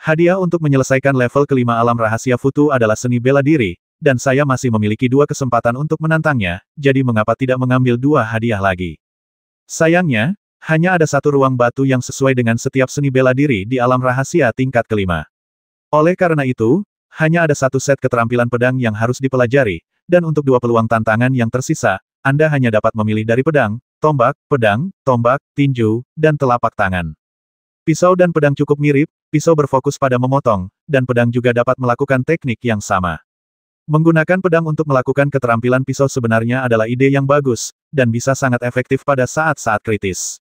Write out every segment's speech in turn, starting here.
Hadiah untuk menyelesaikan level kelima alam rahasia Futu adalah seni bela diri, dan saya masih memiliki 2 kesempatan untuk menantangnya, jadi mengapa tidak mengambil 2 hadiah lagi? Sayangnya, hanya ada 1 ruang batu yang sesuai dengan setiap seni bela diri di alam rahasia tingkat kelima. Oleh karena itu, hanya ada 1 set keterampilan pedang yang harus dipelajari, dan untuk 2 peluang tantangan yang tersisa, Anda hanya dapat memilih dari pedang, tombak, tinju, dan telapak tangan. Pisau dan pedang cukup mirip, pisau berfokus pada memotong, dan pedang juga dapat melakukan teknik yang sama. Menggunakan pedang untuk melakukan keterampilan pisau sebenarnya adalah ide yang bagus, dan bisa sangat efektif pada saat-saat kritis.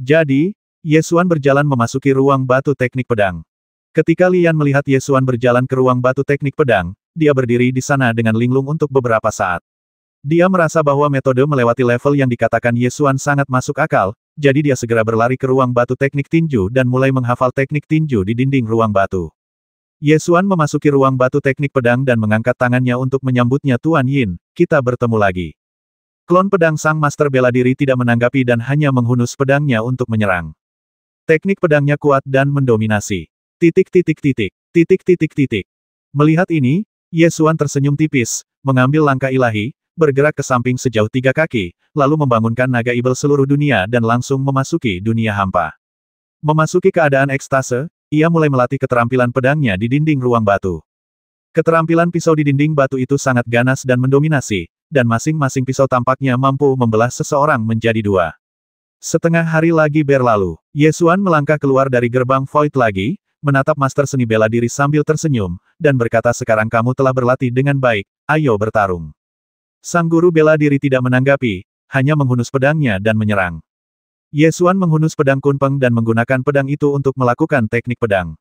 Jadi, Ye Xuan berjalan memasuki ruang batu teknik pedang. Ketika Lian melihat Ye Xuan berjalan ke ruang batu teknik pedang, dia berdiri di sana dengan linglung untuk beberapa saat. Dia merasa bahwa metode melewati level yang dikatakan Ye Xuan sangat masuk akal, jadi dia segera berlari ke ruang batu teknik tinju dan mulai menghafal teknik tinju di dinding ruang batu. Ye Xuan memasuki ruang batu teknik pedang dan mengangkat tangannya untuk menyambutnya. Tuan Yin, kita bertemu lagi. Klon pedang sang master bela diri tidak menanggapi dan hanya menghunus pedangnya untuk menyerang. Teknik pedangnya kuat dan mendominasi. Melihat ini, Ye Xuan tersenyum tipis, mengambil langkah ilahi, bergerak ke samping sejauh 3 kaki, lalu membangunkan naga ibel seluruh dunia dan langsung memasuki dunia hampa. Memasuki keadaan ekstase, ia mulai melatih keterampilan pedangnya di dinding ruang batu. Keterampilan pisau di dinding batu itu sangat ganas dan mendominasi, dan masing-masing pisau tampaknya mampu membelah seseorang menjadi 2. Setengah hari lagi berlalu, Ye Xuan melangkah keluar dari gerbang Void lagi, menatap master seni bela diri sambil tersenyum, dan berkata, sekarang kamu telah berlatih dengan baik, ayo bertarung. Sang guru bela diri tidak menanggapi, hanya menghunus pedangnya dan menyerang. Ye Xuan menghunus pedang kunpeng dan menggunakan pedang itu untuk melakukan teknik pedang.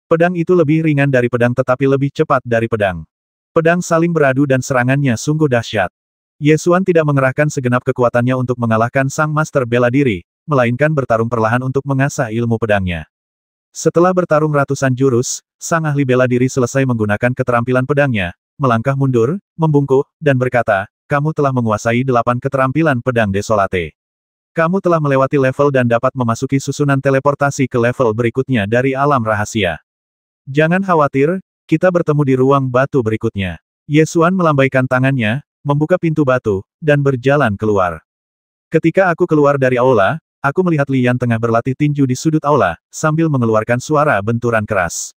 Pedang itu lebih ringan dari pedang tetapi lebih cepat dari pedang. Pedang saling beradu dan serangannya sungguh dahsyat. Ye Xuan tidak mengerahkan segenap kekuatannya untuk mengalahkan sang master bela diri, melainkan bertarung perlahan untuk mengasah ilmu pedangnya. Setelah bertarung ratusan jurus, sang ahli bela diri selesai menggunakan keterampilan pedangnya, melangkah mundur, membungkuk, dan berkata, kamu telah menguasai 8 keterampilan pedang Desolate. Kamu telah melewati level dan dapat memasuki susunan teleportasi ke level berikutnya dari alam rahasia. Jangan khawatir, kita bertemu di ruang batu berikutnya. Ye Xuan melambaikan tangannya, membuka pintu batu, dan berjalan keluar. Ketika aku keluar dari aula, aku melihat Lian tengah berlatih tinju di sudut aula, sambil mengeluarkan suara benturan keras.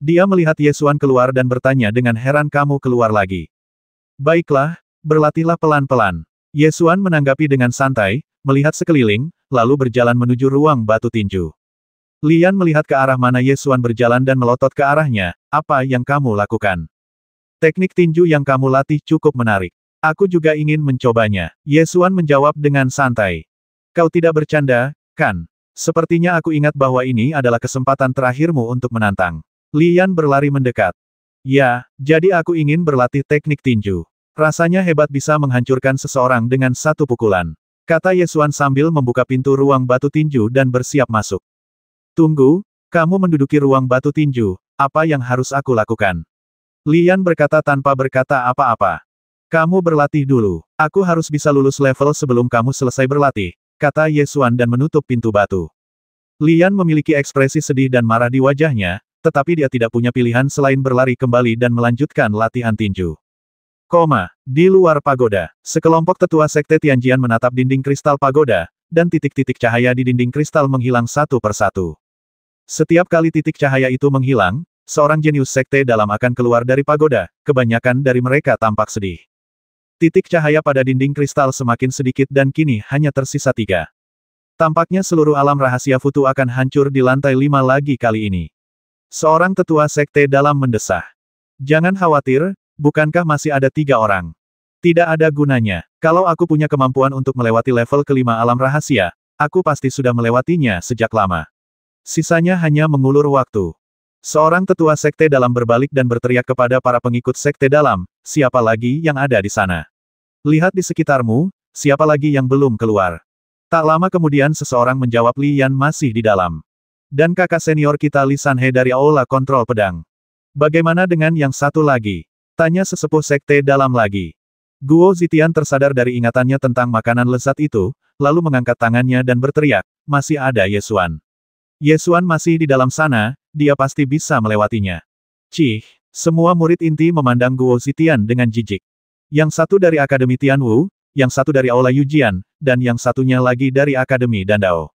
Dia melihat Ye Xuan keluar dan bertanya dengan heran, kamu keluar lagi. Baiklah, berlatihlah pelan-pelan. Ye Xuan menanggapi dengan santai, melihat sekeliling, lalu berjalan menuju ruang batu tinju. Lian melihat ke arah mana Ye Xuan berjalan dan melotot ke arahnya, apa yang kamu lakukan? Teknik tinju yang kamu latih cukup menarik. Aku juga ingin mencobanya. Ye Xuan menjawab dengan santai. Kau tidak bercanda, kan? Sepertinya aku ingat bahwa ini adalah kesempatan terakhirmu untuk menantang. Lian berlari mendekat. Ya, jadi aku ingin berlatih teknik tinju. Rasanya hebat bisa menghancurkan seseorang dengan 1 pukulan. Kata Ye Xuan sambil membuka pintu ruang batu tinju dan bersiap masuk. Tunggu, kamu menduduki ruang batu tinju, apa yang harus aku lakukan? Lian berkata tanpa berkata apa-apa. Kamu berlatih dulu, aku harus bisa lulus level sebelum kamu selesai berlatih, kata Ye Xuan dan menutup pintu batu. Lian memiliki ekspresi sedih dan marah di wajahnya, tetapi dia tidak punya pilihan selain berlari kembali dan melanjutkan latihan tinju. Di luar pagoda, sekelompok tetua sekte Tianjian menatap dinding kristal pagoda, dan titik-titik cahaya di dinding kristal menghilang satu persatu. Setiap kali titik cahaya itu menghilang, seorang jenius sekte dalam akan keluar dari pagoda, kebanyakan dari mereka tampak sedih. Titik cahaya pada dinding kristal semakin sedikit dan kini hanya tersisa 3. Tampaknya seluruh alam rahasia Futu akan hancur di lantai 5 lagi kali ini. Seorang tetua sekte dalam mendesah. Jangan khawatir, bukankah masih ada 3 orang? Tidak ada gunanya. Kalau aku punya kemampuan untuk melewati level kelima alam rahasia, aku pasti sudah melewatinya sejak lama. Sisanya hanya mengulur waktu. Seorang tetua sekte dalam berbalik dan berteriak kepada para pengikut sekte dalam, siapa lagi yang ada di sana? Lihat di sekitarmu, siapa lagi yang belum keluar? Tak lama kemudian seseorang menjawab, Lian masih di dalam. Dan kakak senior kita Li Sanhe dari Aula Kontrol Pedang. Bagaimana dengan yang satu lagi? Tanya sesepuh sekte dalam lagi. Guo Zitian tersadar dari ingatannya tentang makanan lezat itu, lalu mengangkat tangannya dan berteriak, masih ada Ye Xuan. Ye Xuan masih di dalam sana, dia pasti bisa melewatinya. Cih, semua murid inti memandang Guo Zitian dengan jijik. Yang satu dari Akademi Tianwu, yang satu dari Aula Yujian, dan yang satunya lagi dari Akademi Dandao.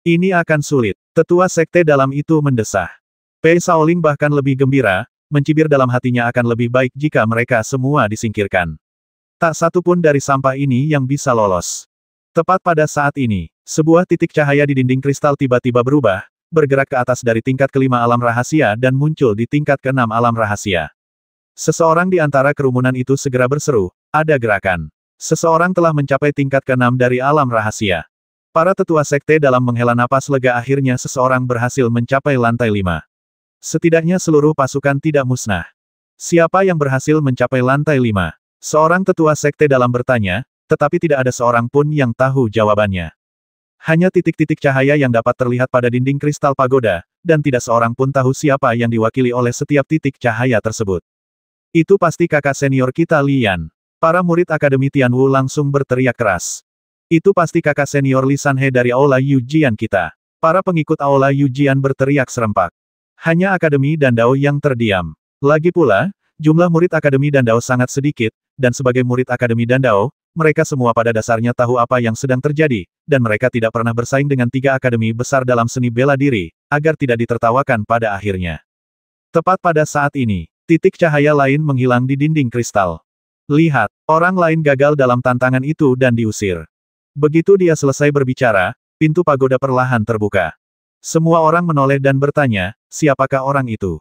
Ini akan sulit. Tetua sekte dalam itu mendesah. Pei Shaoling bahkan lebih gembira, mencibir dalam hatinya akan lebih baik jika mereka semua disingkirkan. Tak satu pun dari sampah ini yang bisa lolos. Tepat pada saat ini, sebuah titik cahaya di dinding kristal tiba-tiba berubah, bergerak ke atas dari tingkat kelima alam rahasia dan muncul di tingkat keenam alam rahasia. Seseorang di antara kerumunan itu segera berseru, ada gerakan. Seseorang telah mencapai tingkat keenam dari alam rahasia. Para tetua sekte dalam menghela napas lega akhirnya seseorang berhasil mencapai lantai 5. Setidaknya seluruh pasukan tidak musnah. Siapa yang berhasil mencapai lantai 5? Seorang tetua sekte dalam bertanya, tetapi tidak ada seorang pun yang tahu jawabannya. Hanya titik-titik cahaya yang dapat terlihat pada dinding kristal pagoda, dan tidak seorang pun tahu siapa yang diwakili oleh setiap titik cahaya tersebut. Itu pasti kakak senior kita Lian. Para murid Akademi Tianwu langsung berteriak keras. Itu pasti kakak senior Li Sanhe dari Aula Yujian kita. Para pengikut Aula Yujian berteriak serempak. Hanya Akademi Dandao yang terdiam. Lagi pula, jumlah murid Akademi Dandao sangat sedikit, dan sebagai murid Akademi Dandao, mereka semua pada dasarnya tahu apa yang sedang terjadi, dan mereka tidak pernah bersaing dengan 3 akademi besar dalam seni bela diri, agar tidak ditertawakan pada akhirnya. Tepat pada saat ini, titik cahaya lain menghilang di dinding kristal. Lihat, orang lain gagal dalam tantangan itu dan diusir. Begitu dia selesai berbicara, pintu pagoda perlahan terbuka. Semua orang menoleh dan bertanya, siapakah orang itu?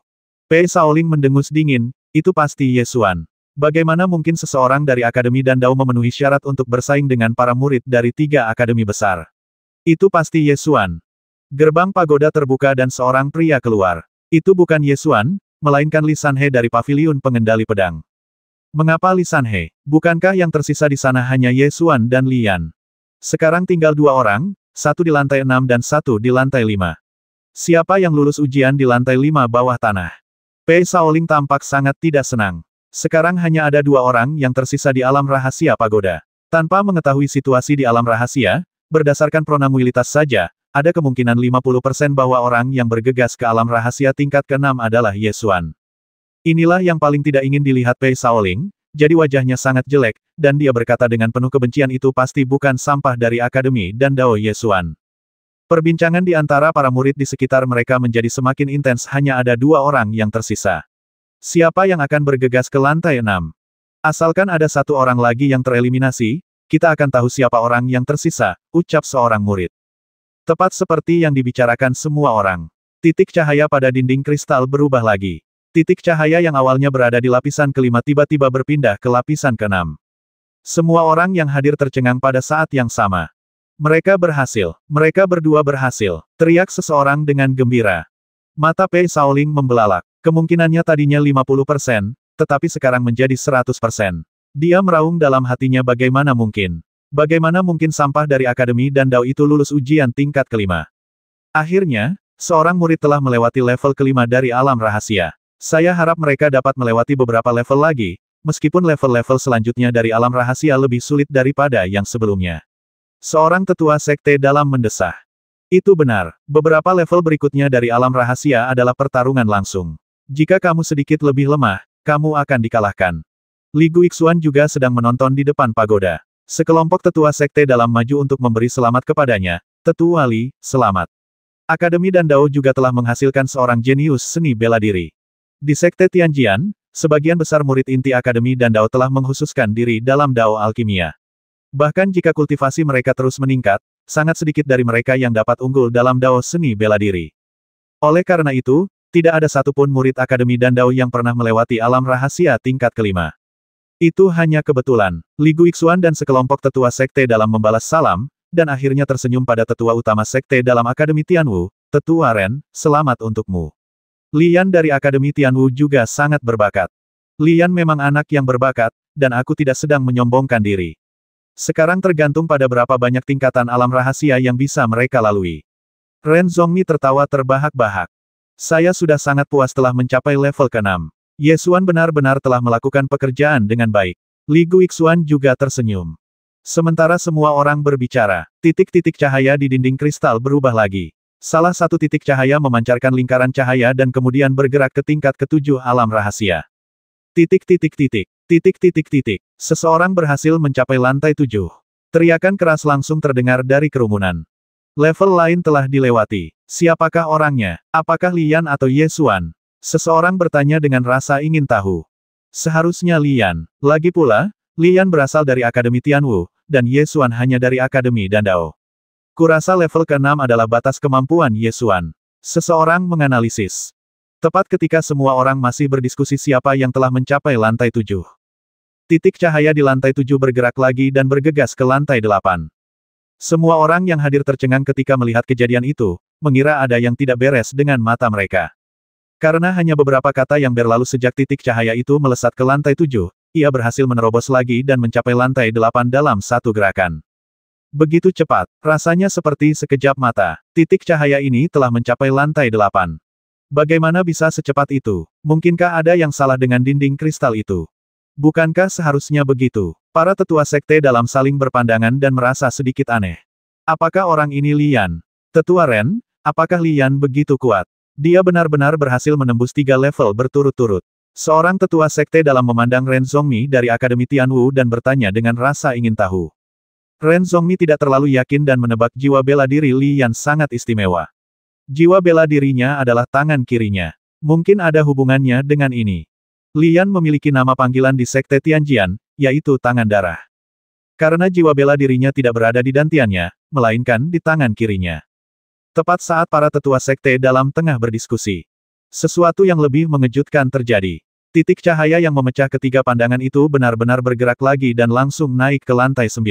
Pei Shaoling mendengus dingin, itu pasti Ye Xuan. Bagaimana mungkin seseorang dari Akademi Dandao memenuhi syarat untuk bersaing dengan para murid dari 3 akademi besar? Itu pasti Ye Xuan. Gerbang pagoda terbuka dan seorang pria keluar. Itu bukan Ye Xuan, melainkan Li Sanhe dari paviliun pengendali pedang. Mengapa Li Sanhe? Bukankah yang tersisa di sana hanya Ye Xuan dan Lian? Sekarang tinggal 2 orang, satu di lantai 6 dan satu di lantai 5. Siapa yang lulus ujian di lantai 5 bawah tanah? Pei Shaoling tampak sangat tidak senang. Sekarang hanya ada 2 orang yang tersisa di alam rahasia pagoda. Tanpa mengetahui situasi di alam rahasia, berdasarkan pronamuilitas saja, ada kemungkinan 50% bahwa orang yang bergegas ke alam rahasia tingkat ke-6 adalah Ye Xuan. Inilah yang paling tidak ingin dilihat Pei Shaoling, jadi wajahnya sangat jelek, dan dia berkata dengan penuh kebencian itu pasti bukan sampah dari Akademi Dandao Ye Xuan. Perbincangan di antara para murid di sekitar mereka menjadi semakin intens hanya ada 2 orang yang tersisa. Siapa yang akan bergegas ke lantai 6? Asalkan ada 1 orang lagi yang tereliminasi, kita akan tahu siapa orang yang tersisa, ucap seorang murid. Tepat seperti yang dibicarakan semua orang. Titik cahaya pada dinding kristal berubah lagi. Titik cahaya yang awalnya berada di lapisan ke-5 tiba-tiba berpindah ke lapisan ke-6. Semua orang yang hadir tercengang pada saat yang sama. Mereka berhasil. Mereka berdua berhasil. Teriak seseorang dengan gembira. Mata Pei Shaoling membelalak. Kemungkinannya tadinya 50%, tetapi sekarang menjadi 100%. Dia meraung dalam hatinya bagaimana mungkin. Bagaimana mungkin sampah dari Akademi Dandao itu lulus ujian tingkat ke-5. Akhirnya, seorang murid telah melewati level ke-5 dari alam rahasia. Saya harap mereka dapat melewati beberapa level lagi, meskipun level-level selanjutnya dari alam rahasia lebih sulit daripada yang sebelumnya. Seorang tetua sekte dalam mendesah. Itu benar, beberapa level berikutnya dari alam rahasia adalah pertarungan langsung. Jika kamu sedikit lebih lemah, kamu akan dikalahkan. Li Guixuan juga sedang menonton di depan pagoda. Sekelompok tetua sekte dalam maju untuk memberi selamat kepadanya. Tetua Li, selamat. Akademi Dandao juga telah menghasilkan seorang jenius seni bela diri. Di sekte Tianjian, sebagian besar murid inti Akademi Dandao telah menghususkan diri dalam Dao Alkimia. Bahkan jika kultivasi mereka terus meningkat, sangat sedikit dari mereka yang dapat unggul dalam Dao seni bela diri. Oleh karena itu, tidak ada satupun murid Akademi Dandao yang pernah melewati alam rahasia tingkat ke-5. Itu hanya kebetulan. Li Guixuan dan sekelompok tetua sekte dalam membalas salam, dan akhirnya tersenyum pada tetua utama sekte dalam Akademi Tianwu, Tetua Ren, selamat untukmu. Lian dari Akademi Tianwu juga sangat berbakat. Lian memang anak yang berbakat, dan aku tidak sedang menyombongkan diri. Sekarang tergantung pada berapa banyak tingkatan alam rahasia yang bisa mereka lalui. Ren Zhongmi tertawa terbahak-bahak. Saya sudah sangat puas telah mencapai level ke-6. Ye Xuan benar-benar telah melakukan pekerjaan dengan baik. Li Guixuan juga tersenyum. Sementara semua orang berbicara, titik-titik cahaya di dinding kristal berubah lagi. Salah satu titik cahaya memancarkan lingkaran cahaya dan kemudian bergerak ke tingkat ketujuh alam rahasia. Titik titik titik. Titik titik titik. Seseorang berhasil mencapai lantai 7. Teriakan keras langsung terdengar dari kerumunan. Level lain telah dilewati. Siapakah orangnya? Apakah Lian atau Ye Xuan? Seseorang bertanya dengan rasa ingin tahu. Seharusnya Lian. Lagi pula, Lian berasal dari Akademi Tianwu, dan Ye Xuan hanya dari Akademi Dandao. Kurasa level ke-6 adalah batas kemampuan Ye Xuan. Seseorang menganalisis. Tepat ketika semua orang masih berdiskusi siapa yang telah mencapai lantai 7. Titik cahaya di lantai 7 bergerak lagi dan bergegas ke lantai 8. Semua orang yang hadir tercengang ketika melihat kejadian itu, mengira ada yang tidak beres dengan mata mereka. Karena hanya beberapa kata yang berlalu sejak titik cahaya itu melesat ke lantai 7, ia berhasil menerobos lagi dan mencapai lantai 8 dalam satu gerakan. Begitu cepat, rasanya seperti sekejap mata, titik cahaya ini telah mencapai lantai 8. Bagaimana bisa secepat itu? Mungkinkah ada yang salah dengan dinding kristal itu? Bukankah seharusnya begitu? Para tetua sekte dalam saling berpandangan dan merasa sedikit aneh. Apakah orang ini Lian? Tetua Ren, apakah Lian begitu kuat? Dia benar-benar berhasil menembus 3 level berturut-turut. Seorang tetua sekte dalam memandang Ren Zhongmi dari Akademi Tianwu dan bertanya dengan rasa ingin tahu. Ren Zhongmi tidak terlalu yakin dan menebak jiwa bela diri Lian sangat istimewa. Jiwa bela dirinya adalah tangan kirinya. Mungkin ada hubungannya dengan ini. Lian memiliki nama panggilan di Sekte Tianjian, yaitu tangan darah. Karena jiwa bela dirinya tidak berada di dantiannya, melainkan di tangan kirinya. Tepat saat para tetua sekte dalam tengah berdiskusi. Sesuatu yang lebih mengejutkan terjadi. Titik cahaya yang memecah ketiga pandangan itu benar-benar bergerak lagi dan langsung naik ke lantai 9.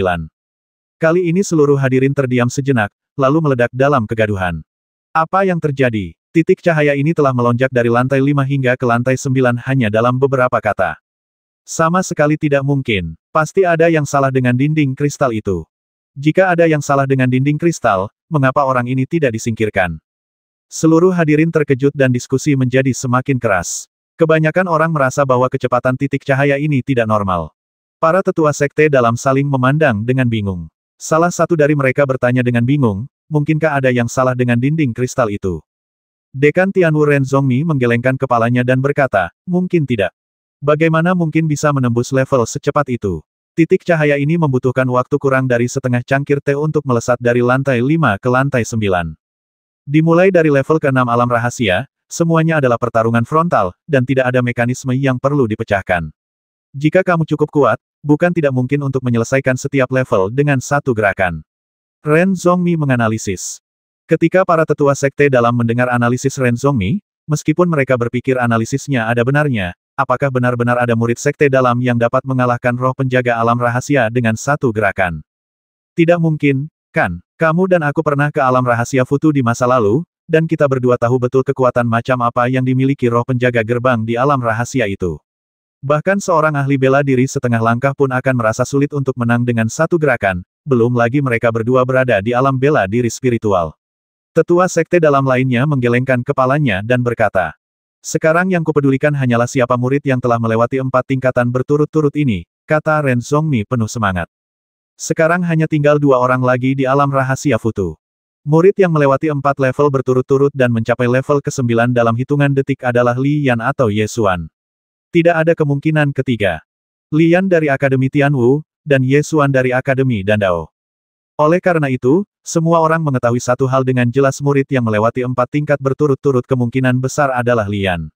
Kali ini seluruh hadirin terdiam sejenak, lalu meledak dalam kegaduhan. Apa yang terjadi? Titik cahaya ini telah melonjak dari lantai 5 hingga ke lantai 9 hanya dalam beberapa kata. Sama sekali tidak mungkin. Pasti ada yang salah dengan dinding kristal itu. Jika ada yang salah dengan dinding kristal, mengapa orang ini tidak disingkirkan? Seluruh hadirin terkejut dan diskusi menjadi semakin keras. Kebanyakan orang merasa bahwa kecepatan titik cahaya ini tidak normal. Para tetua sekte dalam saling memandang dengan bingung. Salah satu dari mereka bertanya dengan bingung, mungkinkah ada yang salah dengan dinding kristal itu? Dekan Tianwu Ren Zhongmi menggelengkan kepalanya dan berkata, mungkin tidak. Bagaimana mungkin bisa menembus level secepat itu? Titik cahaya ini membutuhkan waktu kurang dari setengah cangkir teh untuk melesat dari lantai 5 ke lantai 9. Dimulai dari level ke-6 alam rahasia, semuanya adalah pertarungan frontal, dan tidak ada mekanisme yang perlu dipecahkan. Jika kamu cukup kuat, bukan tidak mungkin untuk menyelesaikan setiap level dengan satu gerakan. Ren Zhongmi menganalisis. Ketika para tetua sekte dalam mendengar analisis Ren Zhongmi, meskipun mereka berpikir analisisnya ada benarnya, apakah benar-benar ada murid sekte dalam yang dapat mengalahkan roh penjaga alam rahasia dengan satu gerakan? Tidak mungkin, kan? Kamu dan aku pernah ke alam rahasia Futu di masa lalu, dan kita berdua tahu betul kekuatan macam apa yang dimiliki roh penjaga gerbang di alam rahasia itu. Bahkan seorang ahli bela diri setengah langkah pun akan merasa sulit untuk menang dengan satu gerakan, belum lagi mereka berdua berada di alam bela diri spiritual. Tetua sekte dalam lainnya menggelengkan kepalanya dan berkata, sekarang yang kupedulikan hanyalah siapa murid yang telah melewati 4 tingkatan berturut-turut ini, kata Ren Zhongmi penuh semangat. Sekarang hanya tinggal 2 orang lagi di alam rahasia Futu. Murid yang melewati 4 level berturut-turut dan mencapai level ke-9 dalam hitungan detik adalah Lian atau Ye Xuan. Tidak ada kemungkinan ketiga. Lian dari Akademi Tianwu, dan Ye Xuan dari Akademi Dandao. Oleh karena itu, semua orang mengetahui satu hal dengan jelas murid yang melewati 4 tingkat berturut-turut kemungkinan besar adalah Lian.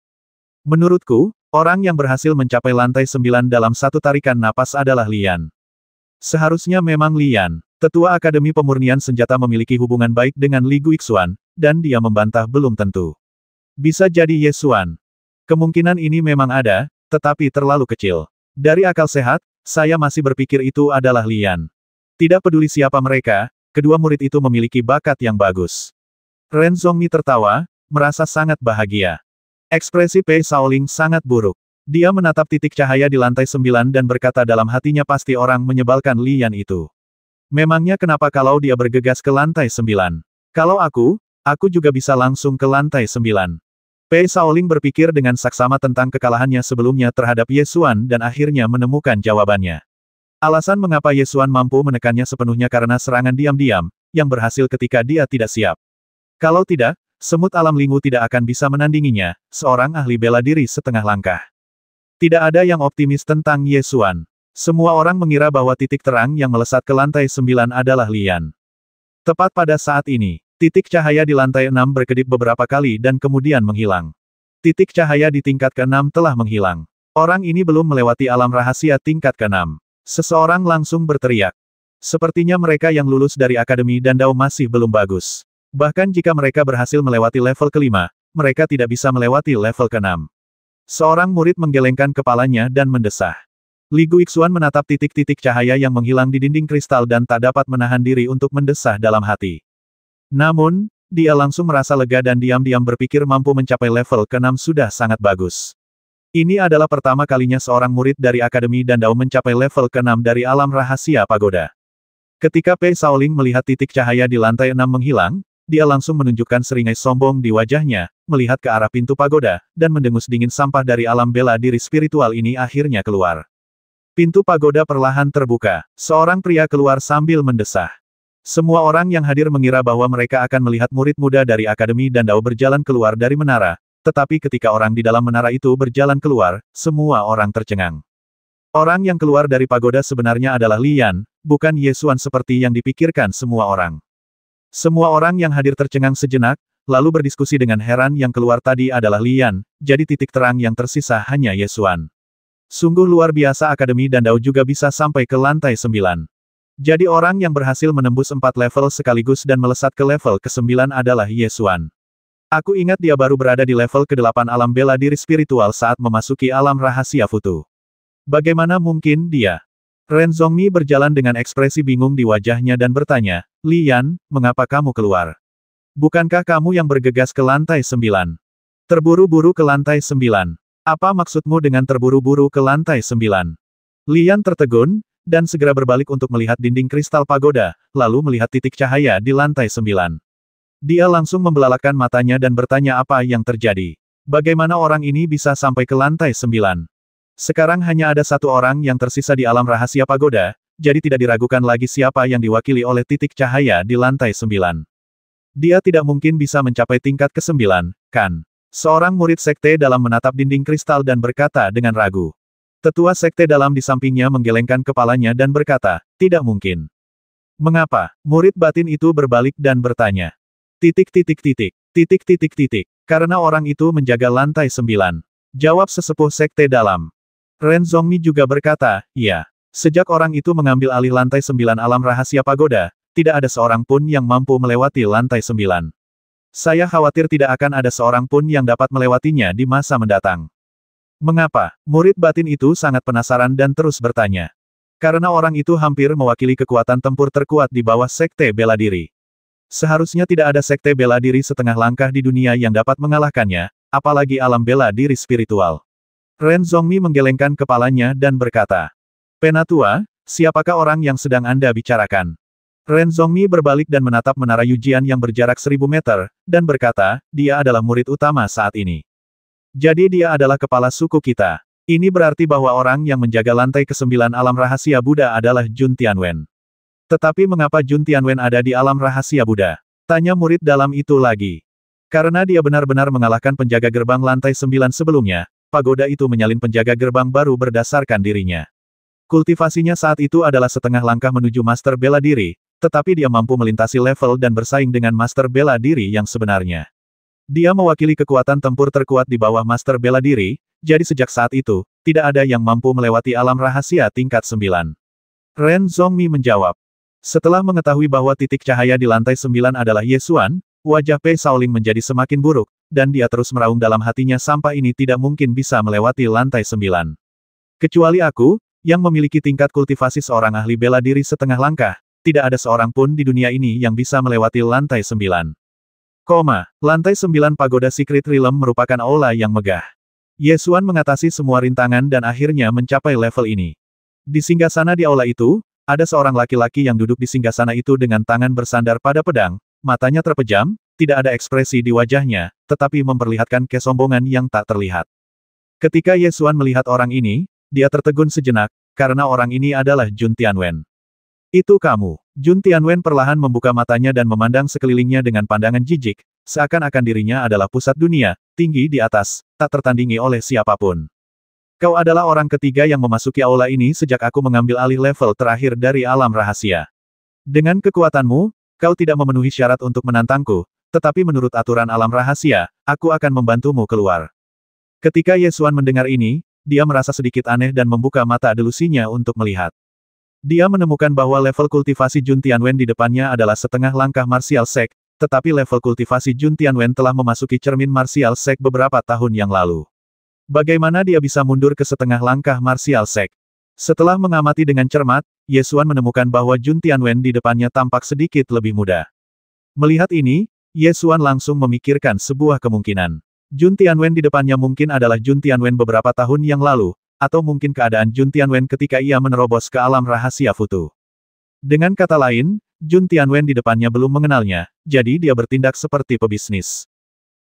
Menurutku, orang yang berhasil mencapai lantai 9 dalam satu tarikan napas adalah Lian. Seharusnya memang Lian. Tetua Akademi Pemurnian Senjata memiliki hubungan baik dengan Li Guixuan, dan dia membantah belum tentu. Bisa jadi Ye Xuan. Kemungkinan ini memang ada, tetapi terlalu kecil. Dari akal sehat, saya masih berpikir itu adalah Lian. Tidak peduli siapa mereka, kedua murid itu memiliki bakat yang bagus. Ren Zhongmi tertawa, merasa sangat bahagia. Ekspresi Pei Shaoling sangat buruk. Dia menatap titik cahaya di lantai 9 dan berkata dalam hatinya pasti orang menyebalkan Lian itu. Memangnya kenapa kalau dia bergegas ke lantai 9? Kalau aku juga bisa langsung ke lantai 9. Pei Shaoling berpikir dengan saksama tentang kekalahannya sebelumnya terhadap Ye Xuan dan akhirnya menemukan jawabannya. Alasan mengapa Ye Xuan mampu menekannya sepenuhnya karena serangan diam-diam, yang berhasil ketika dia tidak siap. Kalau tidak, semut alam lingu tidak akan bisa menandinginya, seorang ahli bela diri setengah langkah. Tidak ada yang optimis tentang Ye Xuan. Semua orang mengira bahwa titik terang yang melesat ke lantai 9 adalah Lian. Tepat pada saat ini, titik cahaya di lantai 6 berkedip beberapa kali dan kemudian menghilang. Titik cahaya di tingkat ke-6 telah menghilang. Orang ini belum melewati alam rahasia tingkat ke-6. Seseorang langsung berteriak. Sepertinya mereka yang lulus dari Akademi Dandau masih belum bagus. Bahkan jika mereka berhasil melewati level ke-5, mereka tidak bisa melewati level ke-6. Seorang murid menggelengkan kepalanya dan mendesah. Li Guixuan menatap titik-titik cahaya yang menghilang di dinding kristal dan tak dapat menahan diri untuk mendesah dalam hati. Namun, dia langsung merasa lega dan diam-diam berpikir mampu mencapai level ke-6 sudah sangat bagus. Ini adalah pertama kalinya seorang murid dari Akademi Dandau mencapai level ke-6 dari alam rahasia pagoda. Ketika Pei Shaoling melihat titik cahaya di lantai 6 menghilang, dia langsung menunjukkan seringai sombong di wajahnya, melihat ke arah pintu pagoda, dan mendengus dingin sampah dari alam bela diri spiritual ini akhirnya keluar. Pintu pagoda perlahan terbuka. Seorang pria keluar sambil mendesah. Semua orang yang hadir mengira bahwa mereka akan melihat murid muda dari Akademi Dandau berjalan keluar dari menara, tetapi ketika orang di dalam menara itu berjalan keluar, semua orang tercengang. Orang yang keluar dari pagoda sebenarnya adalah Lian, bukan Ye Xuan seperti yang dipikirkan semua orang. Semua orang yang hadir tercengang sejenak, lalu berdiskusi dengan heran yang keluar tadi adalah Lian, jadi titik terang yang tersisa hanya Ye Xuan. Sungguh luar biasa Akademi Dandau juga bisa sampai ke lantai 9. Jadi orang yang berhasil menembus 4 level sekaligus dan melesat ke level ke-9 adalah Ye Xuan. Aku ingat dia baru berada di level ke-8 alam bela diri spiritual saat memasuki alam rahasia Futu. Bagaimana mungkin dia? Ren Zhongmi berjalan dengan ekspresi bingung di wajahnya dan bertanya, Lian, mengapa kamu keluar? Bukankah kamu yang bergegas ke lantai 9? Terburu-buru ke lantai 9. Apa maksudmu dengan terburu-buru ke lantai 9? Lian tertegun, dan segera berbalik untuk melihat dinding kristal pagoda, lalu melihat titik cahaya di lantai 9. Dia langsung membelalakan matanya dan bertanya apa yang terjadi. Bagaimana orang ini bisa sampai ke lantai 9? Sekarang hanya ada satu orang yang tersisa di alam rahasia pagoda, jadi tidak diragukan lagi siapa yang diwakili oleh titik cahaya di lantai 9. Dia tidak mungkin bisa mencapai tingkat ke-9, kan? Seorang murid sekte dalam menatap dinding kristal dan berkata dengan ragu. Tetua sekte dalam di sampingnya menggelengkan kepalanya dan berkata, tidak mungkin. Mengapa? Murid batin itu berbalik dan bertanya. Karena orang itu menjaga lantai 9. Jawab sesepuh sekte dalam. Ren Zhongmi juga berkata, iya. Sejak orang itu mengambil alih lantai 9 alam rahasia pagoda, tidak ada seorang pun yang mampu melewati lantai 9. Saya khawatir tidak akan ada seorang pun yang dapat melewatinya di masa mendatang. Mengapa? Murid batin itu sangat penasaran dan terus bertanya. Karena orang itu hampir mewakili kekuatan tempur terkuat di bawah sekte bela diri. Seharusnya tidak ada sekte bela diri setengah langkah di dunia yang dapat mengalahkannya, apalagi alam bela diri spiritual. Ren Zhongmi menggelengkan kepalanya dan berkata, Penatua, siapakah orang yang sedang Anda bicarakan? Ren Zhongmi berbalik dan menatap menara Yujian yang berjarak 1000 meter, dan berkata, dia adalah murid utama saat ini. Jadi dia adalah kepala suku kita. Ini berarti bahwa orang yang menjaga lantai ke-9 alam rahasia Buddha adalah Jun Tianwen. Tetapi mengapa Jun Tianwen ada di alam rahasia Buddha? Tanya murid dalam itu lagi. Karena dia benar-benar mengalahkan penjaga gerbang lantai 9 sebelumnya, pagoda itu menyalin penjaga gerbang baru berdasarkan dirinya. Kultivasinya saat itu adalah setengah langkah menuju master bela diri, tetapi dia mampu melintasi level dan bersaing dengan master bela diri yang sebenarnya. Dia mewakili kekuatan tempur terkuat di bawah master bela diri, jadi sejak saat itu, tidak ada yang mampu melewati alam rahasia tingkat 9. Ren Zhongmi menjawab. Setelah mengetahui bahwa titik cahaya di lantai 9 adalah Ye Xuan, wajah Pei Shaoling menjadi semakin buruk, dan dia terus meraung dalam hatinya sampah ini tidak mungkin bisa melewati lantai 9. Kecuali aku, yang memiliki tingkat kultivasi seorang ahli bela diri setengah langkah, tidak ada seorang pun di dunia ini yang bisa melewati lantai 9. Lantai 9 Pagoda Secret Realm merupakan aula yang megah. Ye Xuan mengatasi semua rintangan dan akhirnya mencapai level ini. Di singgasana di aula itu, ada seorang laki-laki yang duduk di singgasana itu dengan tangan bersandar pada pedang, matanya terpejam, tidak ada ekspresi di wajahnya, tetapi memperlihatkan kesombongan yang tak terlihat. Ketika Ye Xuan melihat orang ini, dia tertegun sejenak, karena orang ini adalah Jun Tianwen. Itu kamu. Jun Tianwen perlahan membuka matanya dan memandang sekelilingnya dengan pandangan jijik, seakan-akan dirinya adalah pusat dunia, tinggi di atas, tak tertandingi oleh siapapun. Kau adalah orang ketiga yang memasuki aula ini sejak aku mengambil alih level terakhir dari alam rahasia. Dengan kekuatanmu, kau tidak memenuhi syarat untuk menantangku, tetapi menurut aturan alam rahasia, aku akan membantumu keluar. Ketika Ye Xuan mendengar ini, dia merasa sedikit aneh dan membuka mata delusinya untuk melihat. Dia menemukan bahwa level kultivasi Jun Tianwen di depannya adalah setengah langkah martial sect, tetapi level kultivasi Jun Tianwen telah memasuki cermin martial sect beberapa tahun yang lalu. Bagaimana dia bisa mundur ke setengah langkah martial sect? Setelah mengamati dengan cermat, Ye Xuan menemukan bahwa Jun Tianwen di depannya tampak sedikit lebih muda. Melihat ini, Ye Xuan langsung memikirkan sebuah kemungkinan. Jun Tianwen di depannya mungkin adalah Jun Tianwen beberapa tahun yang lalu, atau mungkin keadaan Jun Tianwen ketika ia menerobos ke alam rahasia Futu. Dengan kata lain, Jun Tianwen di depannya belum mengenalnya, jadi dia bertindak seperti pebisnis.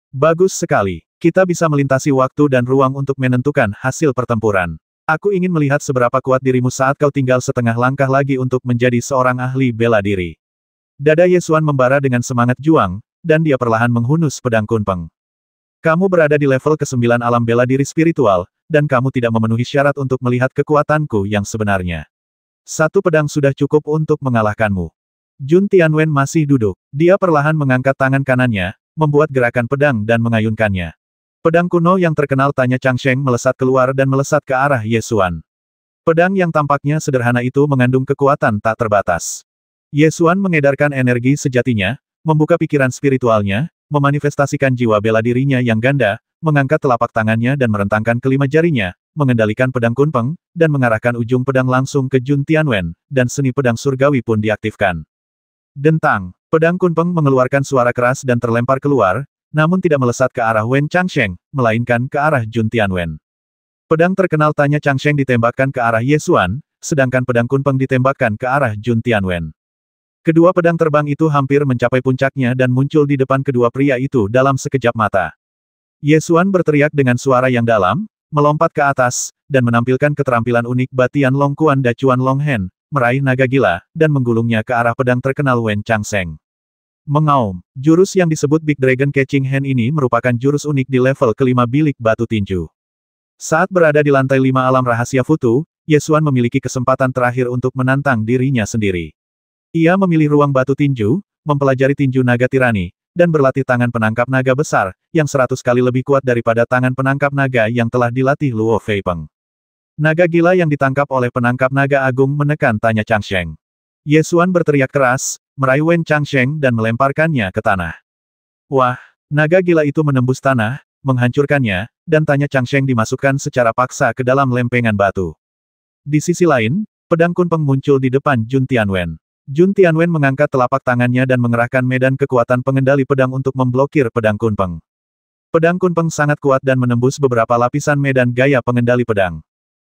Bagus sekali. Kita bisa melintasi waktu dan ruang untuk menentukan hasil pertempuran. Aku ingin melihat seberapa kuat dirimu saat kau tinggal setengah langkah lagi untuk menjadi seorang ahli bela diri. Dada Ye Xuan membara dengan semangat juang, dan dia perlahan menghunus pedang Kunpeng. Kamu berada di level ke-9 alam bela diri spiritual, dan kamu tidak memenuhi syarat untuk melihat kekuatanku yang sebenarnya. Satu pedang sudah cukup untuk mengalahkanmu. Jun Tianwen masih duduk. Dia perlahan mengangkat tangan kanannya, membuat gerakan pedang dan mengayunkannya. Pedang kuno yang terkenal Tanya Changsheng melesat keluar dan melesat ke arah Ye Xuan. Pedang yang tampaknya sederhana itu mengandung kekuatan tak terbatas. Ye Xuan mengedarkan energi sejatinya, membuka pikiran spiritualnya, memanifestasikan jiwa bela dirinya yang ganda, mengangkat telapak tangannya dan merentangkan kelima jarinya, mengendalikan pedang Kunpeng, dan mengarahkan ujung pedang langsung ke Jun Tianwen, dan seni pedang surgawi pun diaktifkan. Dentang, pedang Kunpeng mengeluarkan suara keras dan terlempar keluar, namun tidak melesat ke arah Wen Changsheng, melainkan ke arah Jun Tianwen. Pedang terkenal Tanya Changsheng ditembakkan ke arah Ye Xuan, sedangkan pedang Kunpeng ditembakkan ke arah Jun Tianwen. Kedua pedang terbang itu hampir mencapai puncaknya dan muncul di depan kedua pria itu dalam sekejap mata. Ye Xuan berteriak dengan suara yang dalam, melompat ke atas, dan menampilkan keterampilan unik Batian Long Quan Dacuan Long Hen, meraih naga gila, dan menggulungnya ke arah pedang terkenal Wen Changsheng. Mengaum, jurus yang disebut Big Dragon Catching Hand ini merupakan jurus unik di level kelima bilik batu tinju. Saat berada di lantai 5 alam rahasia Futu, Ye Xuan memiliki kesempatan terakhir untuk menantang dirinya sendiri. Ia memilih ruang batu tinju, mempelajari tinju naga tirani, dan berlatih tangan penangkap naga besar, yang 100 kali lebih kuat daripada tangan penangkap naga yang telah dilatih Luo Feipeng. Naga gila yang ditangkap oleh penangkap naga agung menekan Tanya Changsheng. Ye Xuan berteriak keras, meraih Wen Changsheng dan melemparkannya ke tanah. Wah, naga gila itu menembus tanah, menghancurkannya, dan Tanya Changsheng dimasukkan secara paksa ke dalam lempengan batu. Di sisi lain, pedang Kunpeng muncul di depan Jun Tianwen. Jun Tianwen mengangkat telapak tangannya dan mengerahkan medan kekuatan pengendali pedang untuk memblokir pedang Kunpeng. Pedang Kunpeng sangat kuat dan menembus beberapa lapisan medan gaya pengendali pedang.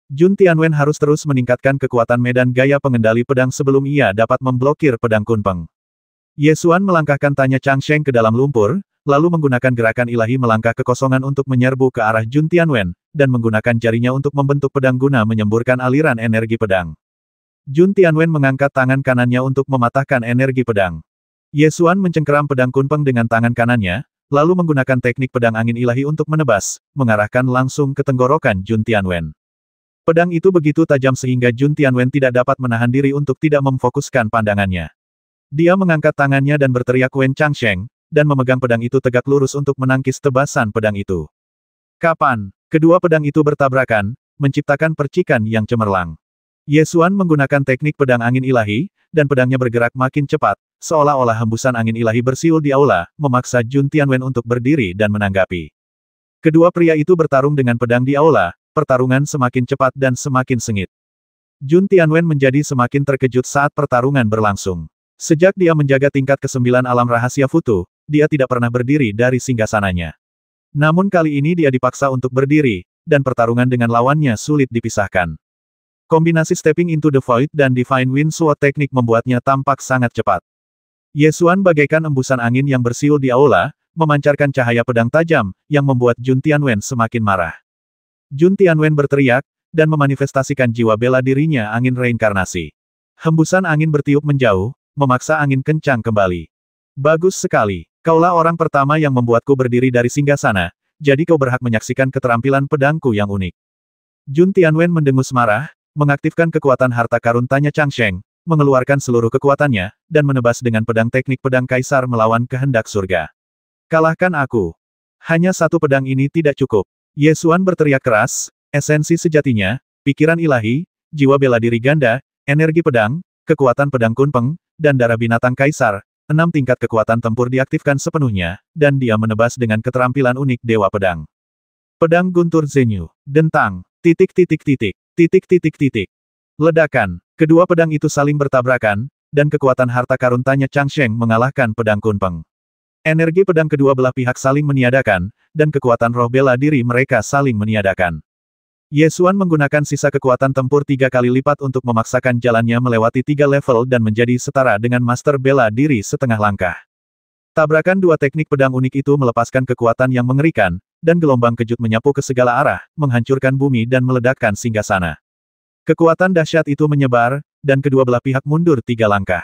Jun Tianwen harus terus meningkatkan kekuatan medan gaya pengendali pedang sebelum ia dapat memblokir pedang Kunpeng. Ye Xuan melangkahkan Tanya Changsheng ke dalam lumpur, lalu menggunakan gerakan ilahi melangkah ke kosongan untuk menyerbu ke arah Jun Tianwen, dan menggunakan jarinya untuk membentuk pedang guna menyemburkan aliran energi pedang. Jun Tianwen mengangkat tangan kanannya untuk mematahkan energi pedang. Ye Xuan mencengkeram pedang Kunpeng dengan tangan kanannya, lalu menggunakan teknik pedang angin ilahi untuk menebas, mengarahkan langsung ke tenggorokan Jun Tianwen. Pedang itu begitu tajam sehingga Jun Tianwen tidak dapat menahan diri untuk tidak memfokuskan pandangannya. Dia mengangkat tangannya dan berteriak Wen Changsheng, dan memegang pedang itu tegak lurus untuk menangkis tebasan pedang itu. Kapan? Kedua pedang itu bertabrakan, menciptakan percikan yang cemerlang. Ye Xuan menggunakan teknik pedang angin ilahi, dan pedangnya bergerak makin cepat, seolah-olah hembusan angin ilahi bersiul di aula, memaksa Jun Tianwen untuk berdiri dan menanggapi. Kedua pria itu bertarung dengan pedang di aula. Pertarungan semakin cepat dan semakin sengit. Jun Tianwen menjadi semakin terkejut saat pertarungan berlangsung. Sejak dia menjaga tingkat ke-9 alam rahasia Futu, dia tidak pernah berdiri dari singgasananya. Namun kali ini dia dipaksa untuk berdiri, dan pertarungan dengan lawannya sulit dipisahkan. Kombinasi Stepping into the Void dan Divine Wind Sword teknik membuatnya tampak sangat cepat. Ye Xuan bagaikan embusan angin yang bersiul di aula, memancarkan cahaya pedang tajam, yang membuat Jun Tianwen semakin marah. Jun Tianwen berteriak, dan memanifestasikan jiwa bela dirinya angin reinkarnasi. Hembusan angin bertiup menjauh, memaksa angin kencang kembali. Bagus sekali. Kaulah orang pertama yang membuatku berdiri dari singgasana, jadi kau berhak menyaksikan keterampilan pedangku yang unik. Jun Tianwen mendengus marah, mengaktifkan kekuatan harta karun tanya Changsheng, mengeluarkan seluruh kekuatannya, dan menebas dengan pedang teknik pedang kaisar melawan kehendak surga. Kalahkan aku. Hanya satu pedang ini tidak cukup. Ye Xuan berteriak keras, esensi sejatinya, pikiran ilahi, jiwa bela diri ganda, energi pedang, kekuatan pedang kunpeng, dan darah binatang kaisar. 6 tingkat kekuatan tempur diaktifkan sepenuhnya, dan dia menebas dengan keterampilan unik Dewa Pedang. Pedang Guntur Zenyu. Dentang. Titik. Ledakan. Kedua pedang itu saling bertabrakan, dan kekuatan harta karun tanya Changsheng mengalahkan pedang kunpeng. Energi pedang kedua belah pihak saling meniadakan, dan kekuatan roh bela diri mereka saling meniadakan. Ye Xuan menggunakan sisa kekuatan tempur 3 kali lipat untuk memaksakan jalannya melewati 3 level dan menjadi setara dengan master bela diri setengah langkah. Tabrakan dua teknik pedang unik itu melepaskan kekuatan yang mengerikan, dan gelombang kejut menyapu ke segala arah, menghancurkan bumi dan meledakkan singgasana. Kekuatan dahsyat itu menyebar, dan kedua belah pihak mundur 3 langkah.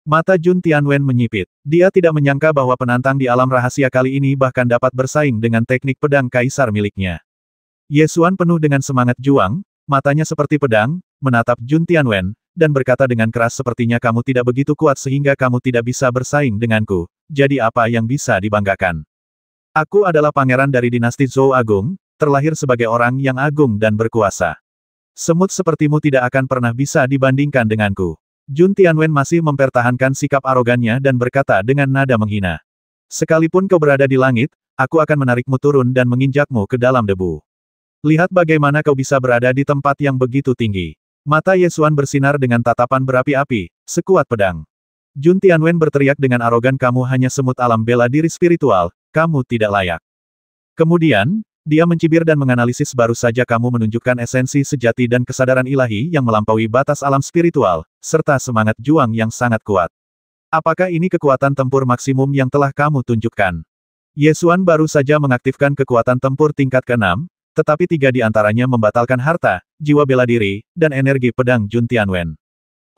Mata Jun Tianwen menyipit. Dia tidak menyangka bahwa penantang di alam rahasia kali ini bahkan dapat bersaing dengan teknik pedang kaisar miliknya. Ye Xuan penuh dengan semangat juang, matanya seperti pedang, menatap Jun Tianwen, dan berkata dengan keras sepertinya kamu tidak begitu kuat sehingga kamu tidak bisa bersaing denganku, jadi apa yang bisa dibanggakan? Aku adalah pangeran dari dinasti Zhou Agung, terlahir sebagai orang yang agung dan berkuasa. Semut sepertimu tidak akan pernah bisa dibandingkan denganku. Jun Tianwen masih mempertahankan sikap arogannya dan berkata dengan nada menghina. Sekalipun kau berada di langit, aku akan menarikmu turun dan menginjakmu ke dalam debu. Lihat bagaimana kau bisa berada di tempat yang begitu tinggi. Mata Ye Xuan bersinar dengan tatapan berapi-api, sekuat pedang. Jun Tianwen berteriak dengan arogan kamu hanya semut alam bela diri spiritual, kamu tidak layak. Kemudian, dia mencibir dan menganalisis baru saja kamu menunjukkan esensi sejati dan kesadaran ilahi yang melampaui batas alam spiritual, serta semangat juang yang sangat kuat. Apakah ini kekuatan tempur maksimum yang telah kamu tunjukkan? Ye Xuan baru saja mengaktifkan kekuatan tempur tingkat ke-6, tetapi 3 di antaranya membatalkan harta, jiwa bela diri, dan energi pedang Jun Tianwen.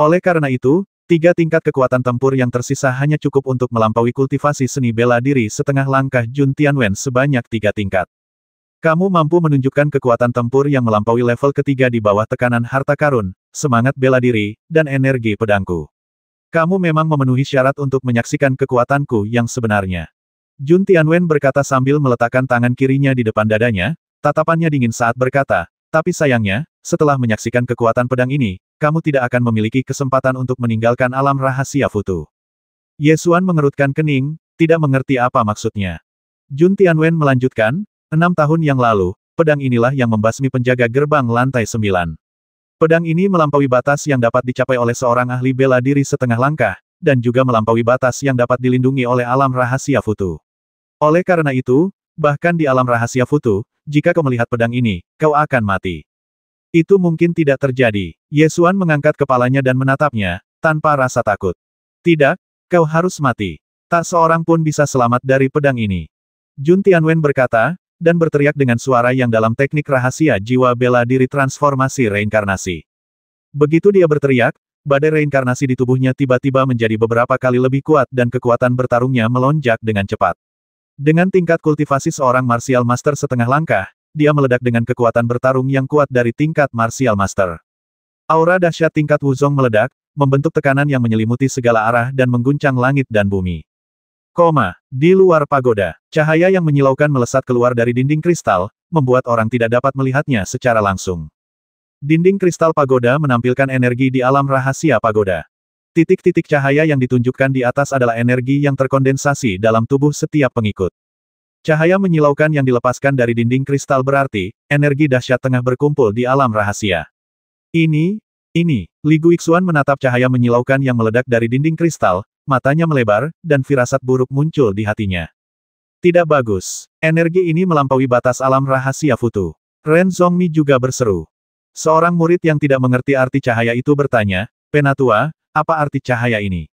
Oleh karena itu, 3 tingkat kekuatan tempur yang tersisa hanya cukup untuk melampaui kultivasi seni bela diri setengah langkah Jun Tianwen sebanyak 3 tingkat. Kamu mampu menunjukkan kekuatan tempur yang melampaui level ketiga di bawah tekanan harta karun, semangat bela diri, dan energi pedangku. Kamu memang memenuhi syarat untuk menyaksikan kekuatanku yang sebenarnya. Jun Tianwen berkata sambil meletakkan tangan kirinya di depan dadanya, tatapannya dingin saat berkata, tapi sayangnya, setelah menyaksikan kekuatan pedang ini, kamu tidak akan memiliki kesempatan untuk meninggalkan alam rahasia Futu. Ye Xuan mengerutkan kening, tidak mengerti apa maksudnya. Jun Tianwen melanjutkan, 6 tahun yang lalu, pedang inilah yang membasmi penjaga gerbang lantai 9. Pedang ini melampaui batas yang dapat dicapai oleh seorang ahli bela diri setengah langkah, dan juga melampaui batas yang dapat dilindungi oleh alam rahasia Futu. Oleh karena itu, bahkan di alam rahasia Futu, jika kau melihat pedang ini, kau akan mati. Itu mungkin tidak terjadi. Ye Xuan mengangkat kepalanya dan menatapnya, tanpa rasa takut. Tidak, kau harus mati. Tak seorang pun bisa selamat dari pedang ini. Jun Tianwen berkata, dan berteriak dengan suara yang dalam teknik rahasia jiwa bela diri transformasi reinkarnasi. Begitu dia berteriak, badai reinkarnasi di tubuhnya tiba-tiba menjadi beberapa kali lebih kuat dan kekuatan bertarungnya melonjak dengan cepat. Dengan tingkat kultivasi seorang martial master setengah langkah, dia meledak dengan kekuatan bertarung yang kuat dari tingkat martial master. Aura dahsyat tingkat Wuzong meledak, membentuk tekanan yang menyelimuti segala arah dan mengguncang langit dan bumi. Di luar pagoda, cahaya yang menyilaukan melesat keluar dari dinding kristal, membuat orang tidak dapat melihatnya secara langsung. Dinding kristal pagoda menampilkan energi di alam rahasia pagoda. Titik-titik cahaya yang ditunjukkan di atas adalah energi yang terkondensasi dalam tubuh setiap pengikut. Cahaya menyilaukan yang dilepaskan dari dinding kristal berarti, energi dahsyat tengah berkumpul di alam rahasia. Ini, Li Guixuan menatap cahaya menyilaukan yang meledak dari dinding kristal, matanya melebar, dan firasat buruk muncul di hatinya. Tidak bagus. Energi ini melampaui batas alam rahasia Futu. Ren Zhongmi juga berseru. Seorang murid yang tidak mengerti arti cahaya itu bertanya, Penatua, apa arti cahaya ini?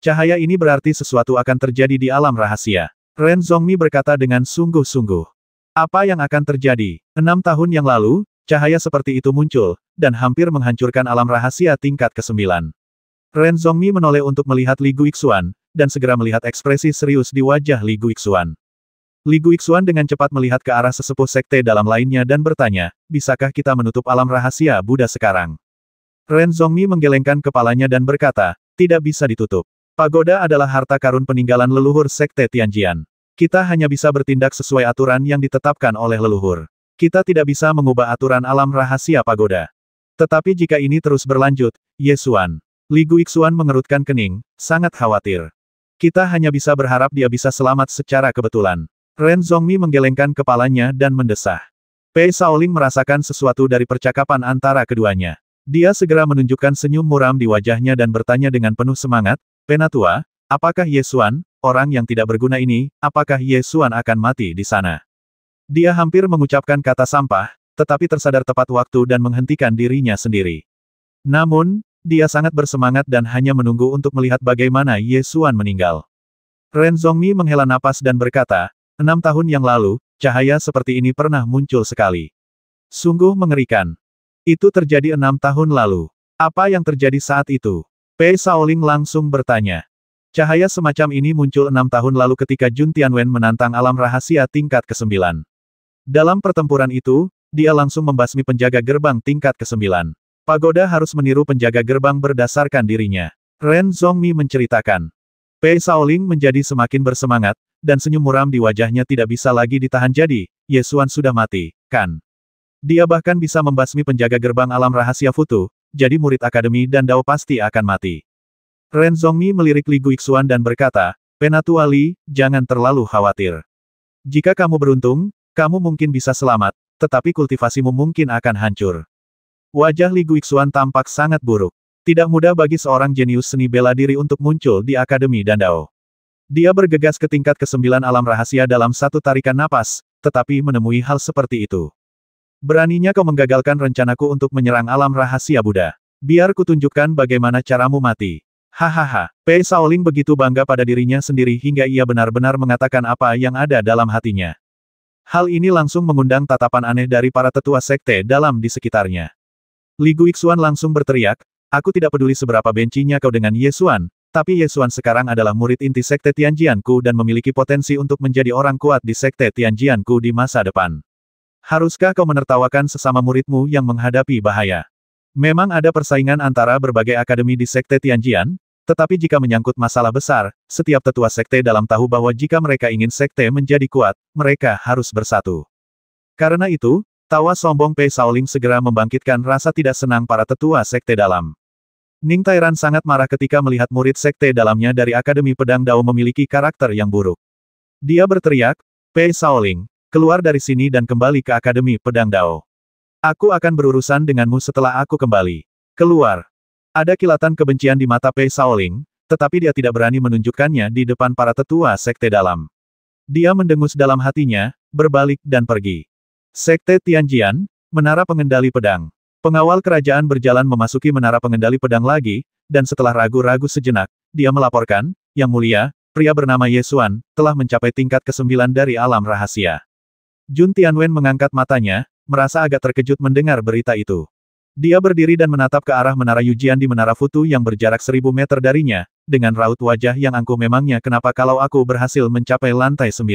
Cahaya ini berarti sesuatu akan terjadi di alam rahasia. Ren Zhongmi berkata dengan sungguh-sungguh. Apa yang akan terjadi? 6 tahun yang lalu, cahaya seperti itu muncul, dan hampir menghancurkan alam rahasia tingkat ke-9. Ren Zhongmi menoleh untuk melihat Li Guixuan, dan segera melihat ekspresi serius di wajah Li Guixuan. Li Guixuan dengan cepat melihat ke arah sesepuh sekte dalam lainnya dan bertanya, bisakah kita menutup alam rahasia Buddha sekarang? Ren Zongmi menggelengkan kepalanya dan berkata, tidak bisa ditutup. Pagoda adalah harta karun peninggalan leluhur sekte Tianjian. Kita hanya bisa bertindak sesuai aturan yang ditetapkan oleh leluhur. Kita tidak bisa mengubah aturan alam rahasia pagoda. Tetapi jika ini terus berlanjut, Ye Xuan. Li Guixuan mengerutkan kening, sangat khawatir. Kita hanya bisa berharap dia bisa selamat secara kebetulan. Ren Zongmi menggelengkan kepalanya dan mendesah. Pei Shaoling merasakan sesuatu dari percakapan antara keduanya. Dia segera menunjukkan senyum muram di wajahnya dan bertanya dengan penuh semangat, Penatua, apakah Ye Xuan, orang yang tidak berguna ini, apakah Ye Xuan akan mati di sana? Dia hampir mengucapkan kata sampah, tetapi tersadar tepat waktu dan menghentikan dirinya sendiri. Namun, dia sangat bersemangat dan hanya menunggu untuk melihat bagaimana Ye Xuan meninggal. Ren Zongmi menghela napas dan berkata, 6 tahun yang lalu, cahaya seperti ini pernah muncul sekali. Sungguh mengerikan. Itu terjadi 6 tahun lalu. Apa yang terjadi saat itu? Pei Shaoling langsung bertanya. Cahaya semacam ini muncul 6 tahun lalu ketika Jun Tianwen menantang alam rahasia tingkat ke-9. Dalam pertempuran itu, dia langsung membasmi penjaga gerbang tingkat ke-9. Pagoda harus meniru penjaga gerbang berdasarkan dirinya. Ren Zongmi menceritakan. Pei Shaoling menjadi semakin bersemangat, dan senyum muram di wajahnya tidak bisa lagi ditahan jadi, Ye Xuan sudah mati, kan? Dia bahkan bisa membasmi penjaga gerbang alam rahasia Futu, jadi murid akademi dan Dao pasti akan mati. Ren Zongmi melirik Li Guixuan dan berkata, Penatua Li, jangan terlalu khawatir. Jika kamu beruntung, kamu mungkin bisa selamat, tetapi kultivasimu mungkin akan hancur. Wajah Li Guixuan tampak sangat buruk. Tidak mudah bagi seorang jenius seni bela diri untuk muncul di akademi dan Dao. Dia bergegas ke tingkat ke-9 alam rahasia dalam satu tarikan napas, tetapi menemui hal seperti itu. Beraninya kau menggagalkan rencanaku untuk menyerang alam rahasia Buddha. Biar kutunjukkan bagaimana caramu mati. Hahaha, Pei Shaoling begitu bangga pada dirinya sendiri hingga ia benar-benar mengatakan apa yang ada dalam hatinya. Hal ini langsung mengundang tatapan aneh dari para tetua sekte dalam di sekitarnya. Li Guixuan langsung berteriak, aku tidak peduli seberapa bencinya kau dengan Ye Xuan, tapi Ye Xuan sekarang adalah murid inti sekte Tianjianku dan memiliki potensi untuk menjadi orang kuat di sekte Tianjianku di masa depan. Haruskah kau menertawakan sesama muridmu yang menghadapi bahaya? Memang ada persaingan antara berbagai akademi di sekte Tianjian, tetapi jika menyangkut masalah besar, setiap tetua sekte dalam tahu bahwa jika mereka ingin sekte menjadi kuat, mereka harus bersatu. Karena itu, tawa sombong Pei Shaoling segera membangkitkan rasa tidak senang para tetua sekte dalam. Ning Tairan sangat marah ketika melihat murid sekte dalamnya dari Akademi Pedang Dao memiliki karakter yang buruk. Dia berteriak, Pei Shaoling, keluar dari sini dan kembali ke Akademi Pedang Dao. Aku akan berurusan denganmu setelah aku kembali. Keluar. Ada kilatan kebencian di mata Pei Shaoling, tetapi dia tidak berani menunjukkannya di depan para tetua sekte dalam. Dia mendengus dalam hatinya, berbalik dan pergi. Sekte Tianjian, Menara Pengendali Pedang. Pengawal kerajaan berjalan memasuki Menara Pengendali Pedang lagi, dan setelah ragu-ragu sejenak, dia melaporkan, Yang Mulia, pria bernama Ye Xuan, telah mencapai tingkat ke-9 dari alam rahasia. Jun Tianwen mengangkat matanya, merasa agak terkejut mendengar berita itu. Dia berdiri dan menatap ke arah Menara Yujian di Menara Futu yang berjarak 1000 meter darinya, dengan raut wajah yang angkuh. Memangnya kenapa kalau aku berhasil mencapai lantai 9?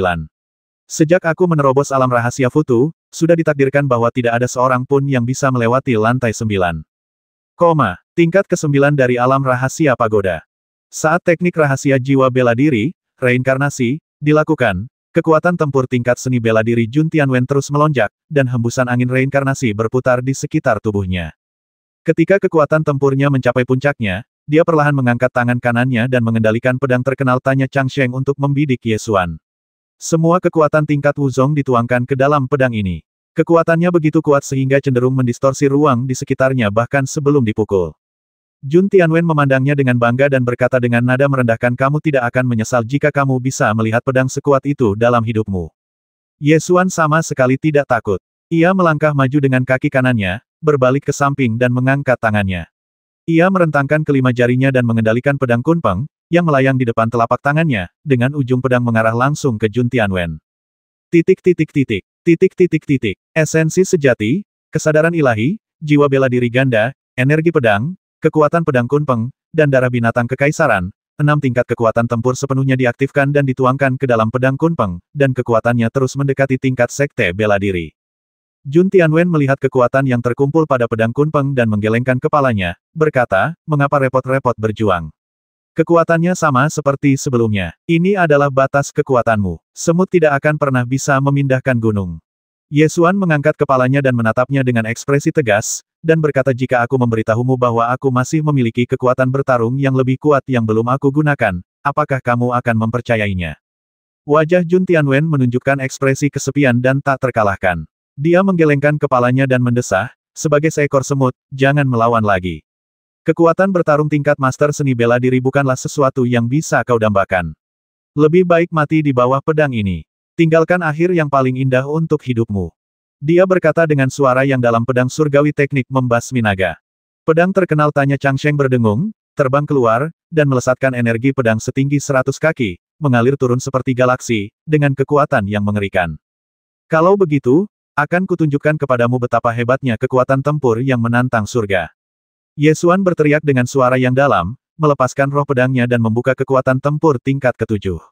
Sejak aku menerobos alam rahasia Futu, sudah ditakdirkan bahwa tidak ada seorang pun yang bisa melewati lantai 9. Tingkat ke-9 dari alam rahasia pagoda. Saat teknik rahasia jiwa bela diri, reinkarnasi, dilakukan, kekuatan tempur tingkat seni bela diri Jun Tianwen terus melonjak, dan hembusan angin reinkarnasi berputar di sekitar tubuhnya. Ketika kekuatan tempurnya mencapai puncaknya, dia perlahan mengangkat tangan kanannya dan mengendalikan pedang terkenal Tanya Changsheng untuk membidik Ye Xuan. Semua kekuatan tingkat Wuzong dituangkan ke dalam pedang ini. Kekuatannya begitu kuat sehingga cenderung mendistorsi ruang di sekitarnya bahkan sebelum dipukul. Jun Tianwen memandangnya dengan bangga dan berkata dengan nada merendahkan, kamu tidak akan menyesal jika kamu bisa melihat pedang sekuat itu dalam hidupmu. Ye Xuan sama sekali tidak takut. Ia melangkah maju dengan kaki kanannya, berbalik ke samping dan mengangkat tangannya. Ia merentangkan kelima jarinya dan mengendalikan pedang kunpeng, yang melayang di depan telapak tangannya, dengan ujung pedang mengarah langsung ke Jun Tianwen. Esensi sejati, kesadaran ilahi, jiwa bela diri ganda, energi pedang, kekuatan pedang kunpeng, dan darah binatang kekaisaran, 6 tingkat kekuatan tempur sepenuhnya diaktifkan dan dituangkan ke dalam pedang Kunpeng, dan kekuatannya terus mendekati tingkat sekte bela diri. Jun Tianwen melihat kekuatan yang terkumpul pada pedang Kunpeng dan menggelengkan kepalanya, berkata, mengapa repot-repot berjuang? Kekuatannya sama seperti sebelumnya. Ini adalah batas kekuatanmu. Semut tidak akan pernah bisa memindahkan gunung. Ye Xuan mengangkat kepalanya dan menatapnya dengan ekspresi tegas, dan berkata jika aku memberitahumu bahwa aku masih memiliki kekuatan bertarung yang lebih kuat yang belum aku gunakan, apakah kamu akan mempercayainya? Wajah Jun Tianwen menunjukkan ekspresi kesepian dan tak terkalahkan. Dia menggelengkan kepalanya dan mendesah, sebagai seekor semut, jangan melawan lagi. Kekuatan bertarung tingkat master seni bela diri bukanlah sesuatu yang bisa kau dambakan. Lebih baik mati di bawah pedang ini. Tinggalkan akhir yang paling indah untuk hidupmu. Dia berkata dengan suara yang dalam pedang surgawi teknik membasmi naga. Pedang terkenal Tanya Changsheng berdengung, terbang keluar, dan melesatkan energi pedang setinggi 100 kaki, mengalir turun seperti galaksi, dengan kekuatan yang mengerikan. Kalau begitu, akan kutunjukkan kepadamu betapa hebatnya kekuatan tempur yang menantang surga. Ye Xuan berteriak dengan suara yang dalam, melepaskan roh pedangnya dan membuka kekuatan tempur tingkat ke-7.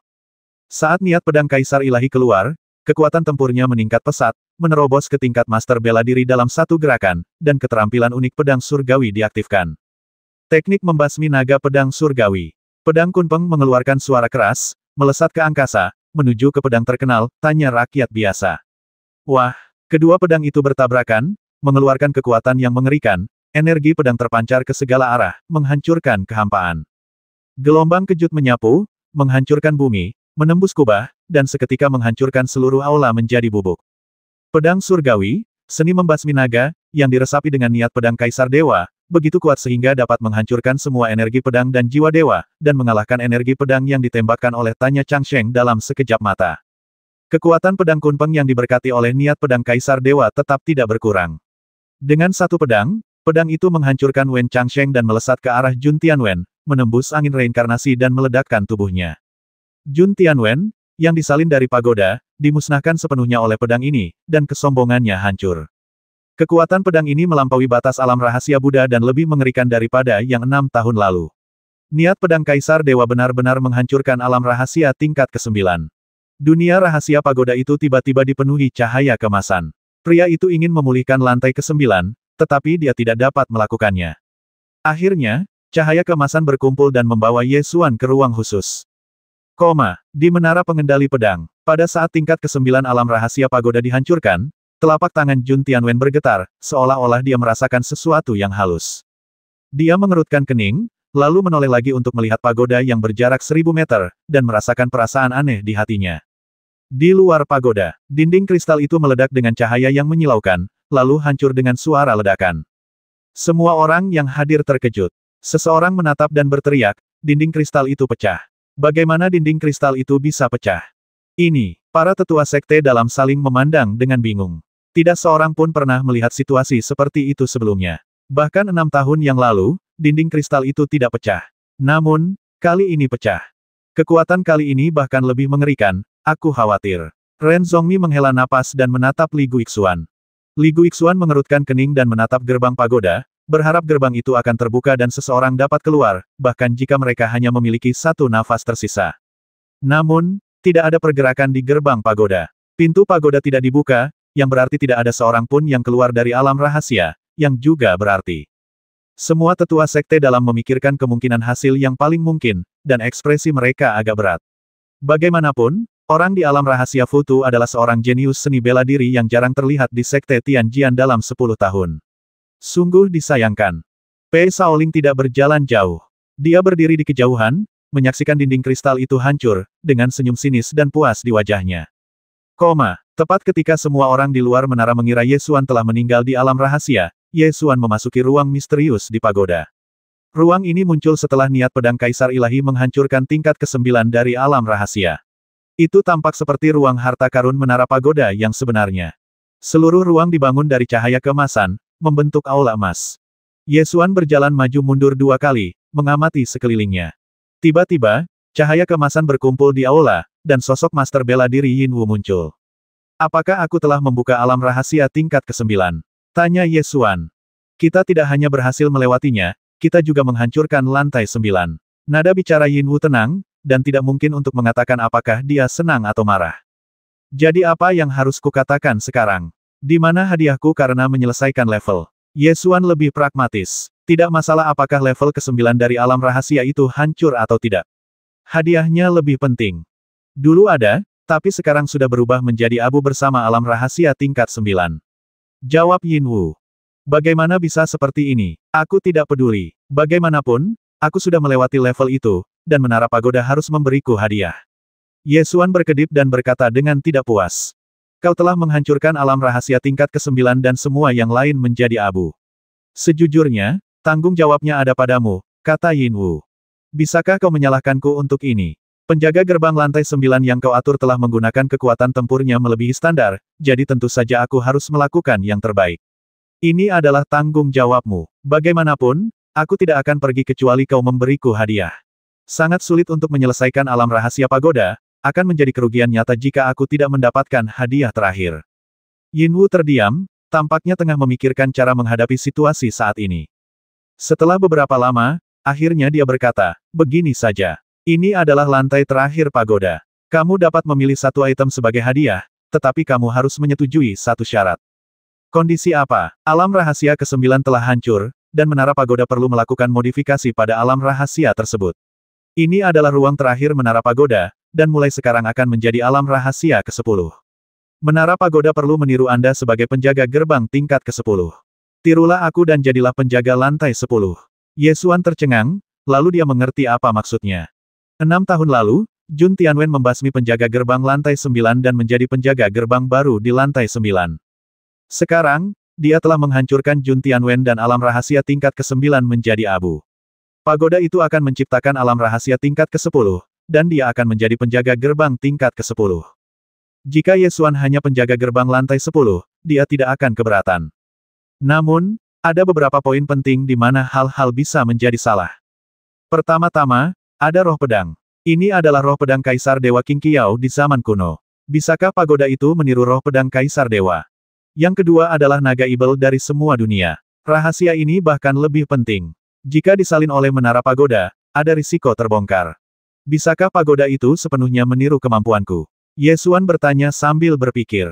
Saat niat pedang Kaisar Ilahi keluar, kekuatan tempurnya meningkat pesat, menerobos ke tingkat master bela diri dalam satu gerakan, dan keterampilan unik pedang surgawi diaktifkan. Teknik membasmi naga pedang surgawi. Pedang Kunpeng mengeluarkan suara keras, melesat ke angkasa, menuju ke pedang terkenal, Tanya rakyat biasa. Wah, kedua pedang itu bertabrakan, mengeluarkan kekuatan yang mengerikan, energi pedang terpancar ke segala arah, menghancurkan kehampaan. Gelombang kejut menyapu, menghancurkan bumi, menembus kubah, dan seketika menghancurkan seluruh aula menjadi bubuk. Pedang surgawi, seni membasmi naga, yang diresapi dengan niat pedang Kaisar Dewa, begitu kuat sehingga dapat menghancurkan semua energi pedang dan jiwa dewa, dan mengalahkan energi pedang yang ditembakkan oleh Tanya Changsheng dalam sekejap mata. Kekuatan pedang Kunpeng yang diberkati oleh niat pedang Kaisar Dewa tetap tidak berkurang. Dengan satu pedang, pedang itu menghancurkan Wen Changsheng dan melesat ke arah Jun Tianwen, menembus angin reinkarnasi dan meledakkan tubuhnya. Jun Tianwen, yang disalin dari pagoda, dimusnahkan sepenuhnya oleh pedang ini, dan kesombongannya hancur. Kekuatan pedang ini melampaui batas alam rahasia Buddha dan lebih mengerikan daripada yang 6 tahun lalu. Niat pedang Kaisar Dewa benar-benar menghancurkan alam rahasia tingkat ke-9. Dunia rahasia pagoda itu tiba-tiba dipenuhi cahaya kemasan. Pria itu ingin memulihkan lantai ke-9, tetapi dia tidak dapat melakukannya. Akhirnya, cahaya kemasan berkumpul dan membawa Ye Xuan ke ruang khusus. Di menara pengendali pedang, pada saat tingkat ke-9 alam rahasia pagoda dihancurkan, telapak tangan Jun Tianwen bergetar, seolah-olah dia merasakan sesuatu yang halus. Dia mengerutkan kening, lalu menoleh lagi untuk melihat pagoda yang berjarak 1000 meter, dan merasakan perasaan aneh di hatinya. Di luar pagoda, dinding kristal itu meledak dengan cahaya yang menyilaukan, lalu hancur dengan suara ledakan. Semua orang yang hadir terkejut. Seseorang menatap dan berteriak, dinding kristal itu pecah. Bagaimana dinding kristal itu bisa pecah? Ini, para tetua sekte dalam saling memandang dengan bingung. Tidak seorang pun pernah melihat situasi seperti itu sebelumnya. Bahkan 6 tahun yang lalu, dinding kristal itu tidak pecah. Namun, kali ini pecah. Kekuatan kali ini bahkan lebih mengerikan, aku khawatir. Ren Zhongmi menghela napas dan menatap Li Guixuan. Li Guixuan mengerutkan kening dan menatap gerbang pagoda, berharap gerbang itu akan terbuka dan seseorang dapat keluar, bahkan jika mereka hanya memiliki satu nafas tersisa. Namun, tidak ada pergerakan di gerbang pagoda. Pintu pagoda tidak dibuka, yang berarti tidak ada seorang pun yang keluar dari alam rahasia, yang juga berarti semua tetua sekte dalam memikirkan kemungkinan hasil yang paling mungkin, dan ekspresi mereka agak berat. Bagaimanapun, orang di alam rahasia Futu adalah seorang jenius seni bela diri yang jarang terlihat di sekte Tianjian dalam 10 tahun. Sungguh disayangkan. Pei Shaoling tidak berjalan jauh. Dia berdiri di kejauhan, menyaksikan dinding kristal itu hancur, dengan senyum sinis dan puas di wajahnya. Tepat ketika semua orang di luar menara mengira Ye Xuan telah meninggal di alam rahasia, Ye Xuan memasuki ruang misterius di pagoda. Ruang ini muncul setelah niat pedang Kaisar Ilahi menghancurkan tingkat ke-9 dari alam rahasia. Itu tampak seperti ruang harta karun menara pagoda yang sebenarnya. Seluruh ruang dibangun dari cahaya kemasan, membentuk aula emas. Ye Xuan berjalan maju mundur 2 kali, mengamati sekelilingnya. Tiba-tiba, cahaya kemasan berkumpul di aula, dan sosok master bela diri Yin Wu muncul. Apakah aku telah membuka alam rahasia tingkat ke-9? Tanya Ye Xuan. Kita tidak hanya berhasil melewatinya, kita juga menghancurkan lantai 9. Nada bicara Yin Wu tenang, dan tidak mungkin untuk mengatakan apakah dia senang atau marah. Jadi apa yang harus kukatakan sekarang? Di mana hadiahku karena menyelesaikan level? Ye Xuan lebih pragmatis. Tidak masalah apakah level ke-9 dari alam rahasia itu hancur atau tidak. Hadiahnya lebih penting. Dulu ada, tapi sekarang sudah berubah menjadi abu bersama alam rahasia tingkat 9. Jawab Yin Wu. Bagaimana bisa seperti ini? Aku tidak peduli. Bagaimanapun, aku sudah melewati level itu, dan Menara Pagoda harus memberiku hadiah. Ye Xuan berkedip dan berkata dengan tidak puas. Kau telah menghancurkan alam rahasia tingkat ke-9 dan semua yang lain menjadi abu. Sejujurnya, tanggung jawabnya ada padamu, kata Yin Wu. Bisakah kau menyalahkanku untuk ini? Penjaga gerbang lantai 9 yang kau atur telah menggunakan kekuatan tempurnya melebihi standar, jadi tentu saja aku harus melakukan yang terbaik. Ini adalah tanggung jawabmu. Bagaimanapun, aku tidak akan pergi kecuali kau memberiku hadiah. Sangat sulit untuk menyelesaikan alam rahasia pagoda, akan menjadi kerugian nyata jika aku tidak mendapatkan hadiah terakhir. Yin Wu terdiam, tampaknya tengah memikirkan cara menghadapi situasi saat ini. Setelah beberapa lama, akhirnya dia berkata, begini saja. Ini adalah lantai terakhir pagoda. Kamu dapat memilih satu item sebagai hadiah, tetapi kamu harus menyetujui satu syarat. Kondisi apa? Alam rahasia ke-9 telah hancur, dan Menara Pagoda perlu melakukan modifikasi pada alam rahasia tersebut. Ini adalah ruang terakhir Menara Pagoda, dan mulai sekarang akan menjadi alam rahasia ke-10. Menara Pagoda perlu meniru Anda sebagai penjaga gerbang tingkat ke-10. Tirulah aku dan jadilah penjaga lantai 10. Ye Xuan tercengang, lalu dia mengerti apa maksudnya. 6 tahun lalu, Jun Tianwen membasmi penjaga gerbang lantai 9 dan menjadi penjaga gerbang baru di lantai 9. Sekarang, dia telah menghancurkan Jun Tianwen dan alam rahasia tingkat ke-9 menjadi abu. Pagoda itu akan menciptakan alam rahasia tingkat ke-10, dan dia akan menjadi penjaga gerbang tingkat ke-10. Jika Ye Xuan hanya penjaga gerbang lantai 10, dia tidak akan keberatan. Namun, ada beberapa poin penting di mana hal-hal bisa menjadi salah. Pertama-tama, ada roh pedang. Ini adalah roh pedang Kaisar Dewa Qing Qiao di zaman kuno. Bisakah pagoda itu meniru roh pedang Kaisar Dewa? Yang kedua adalah naga ibel dari semua dunia. Rahasia ini bahkan lebih penting. Jika disalin oleh Menara Pagoda, ada risiko terbongkar. Bisakah pagoda itu sepenuhnya meniru kemampuanku? Ye Xuan bertanya sambil berpikir.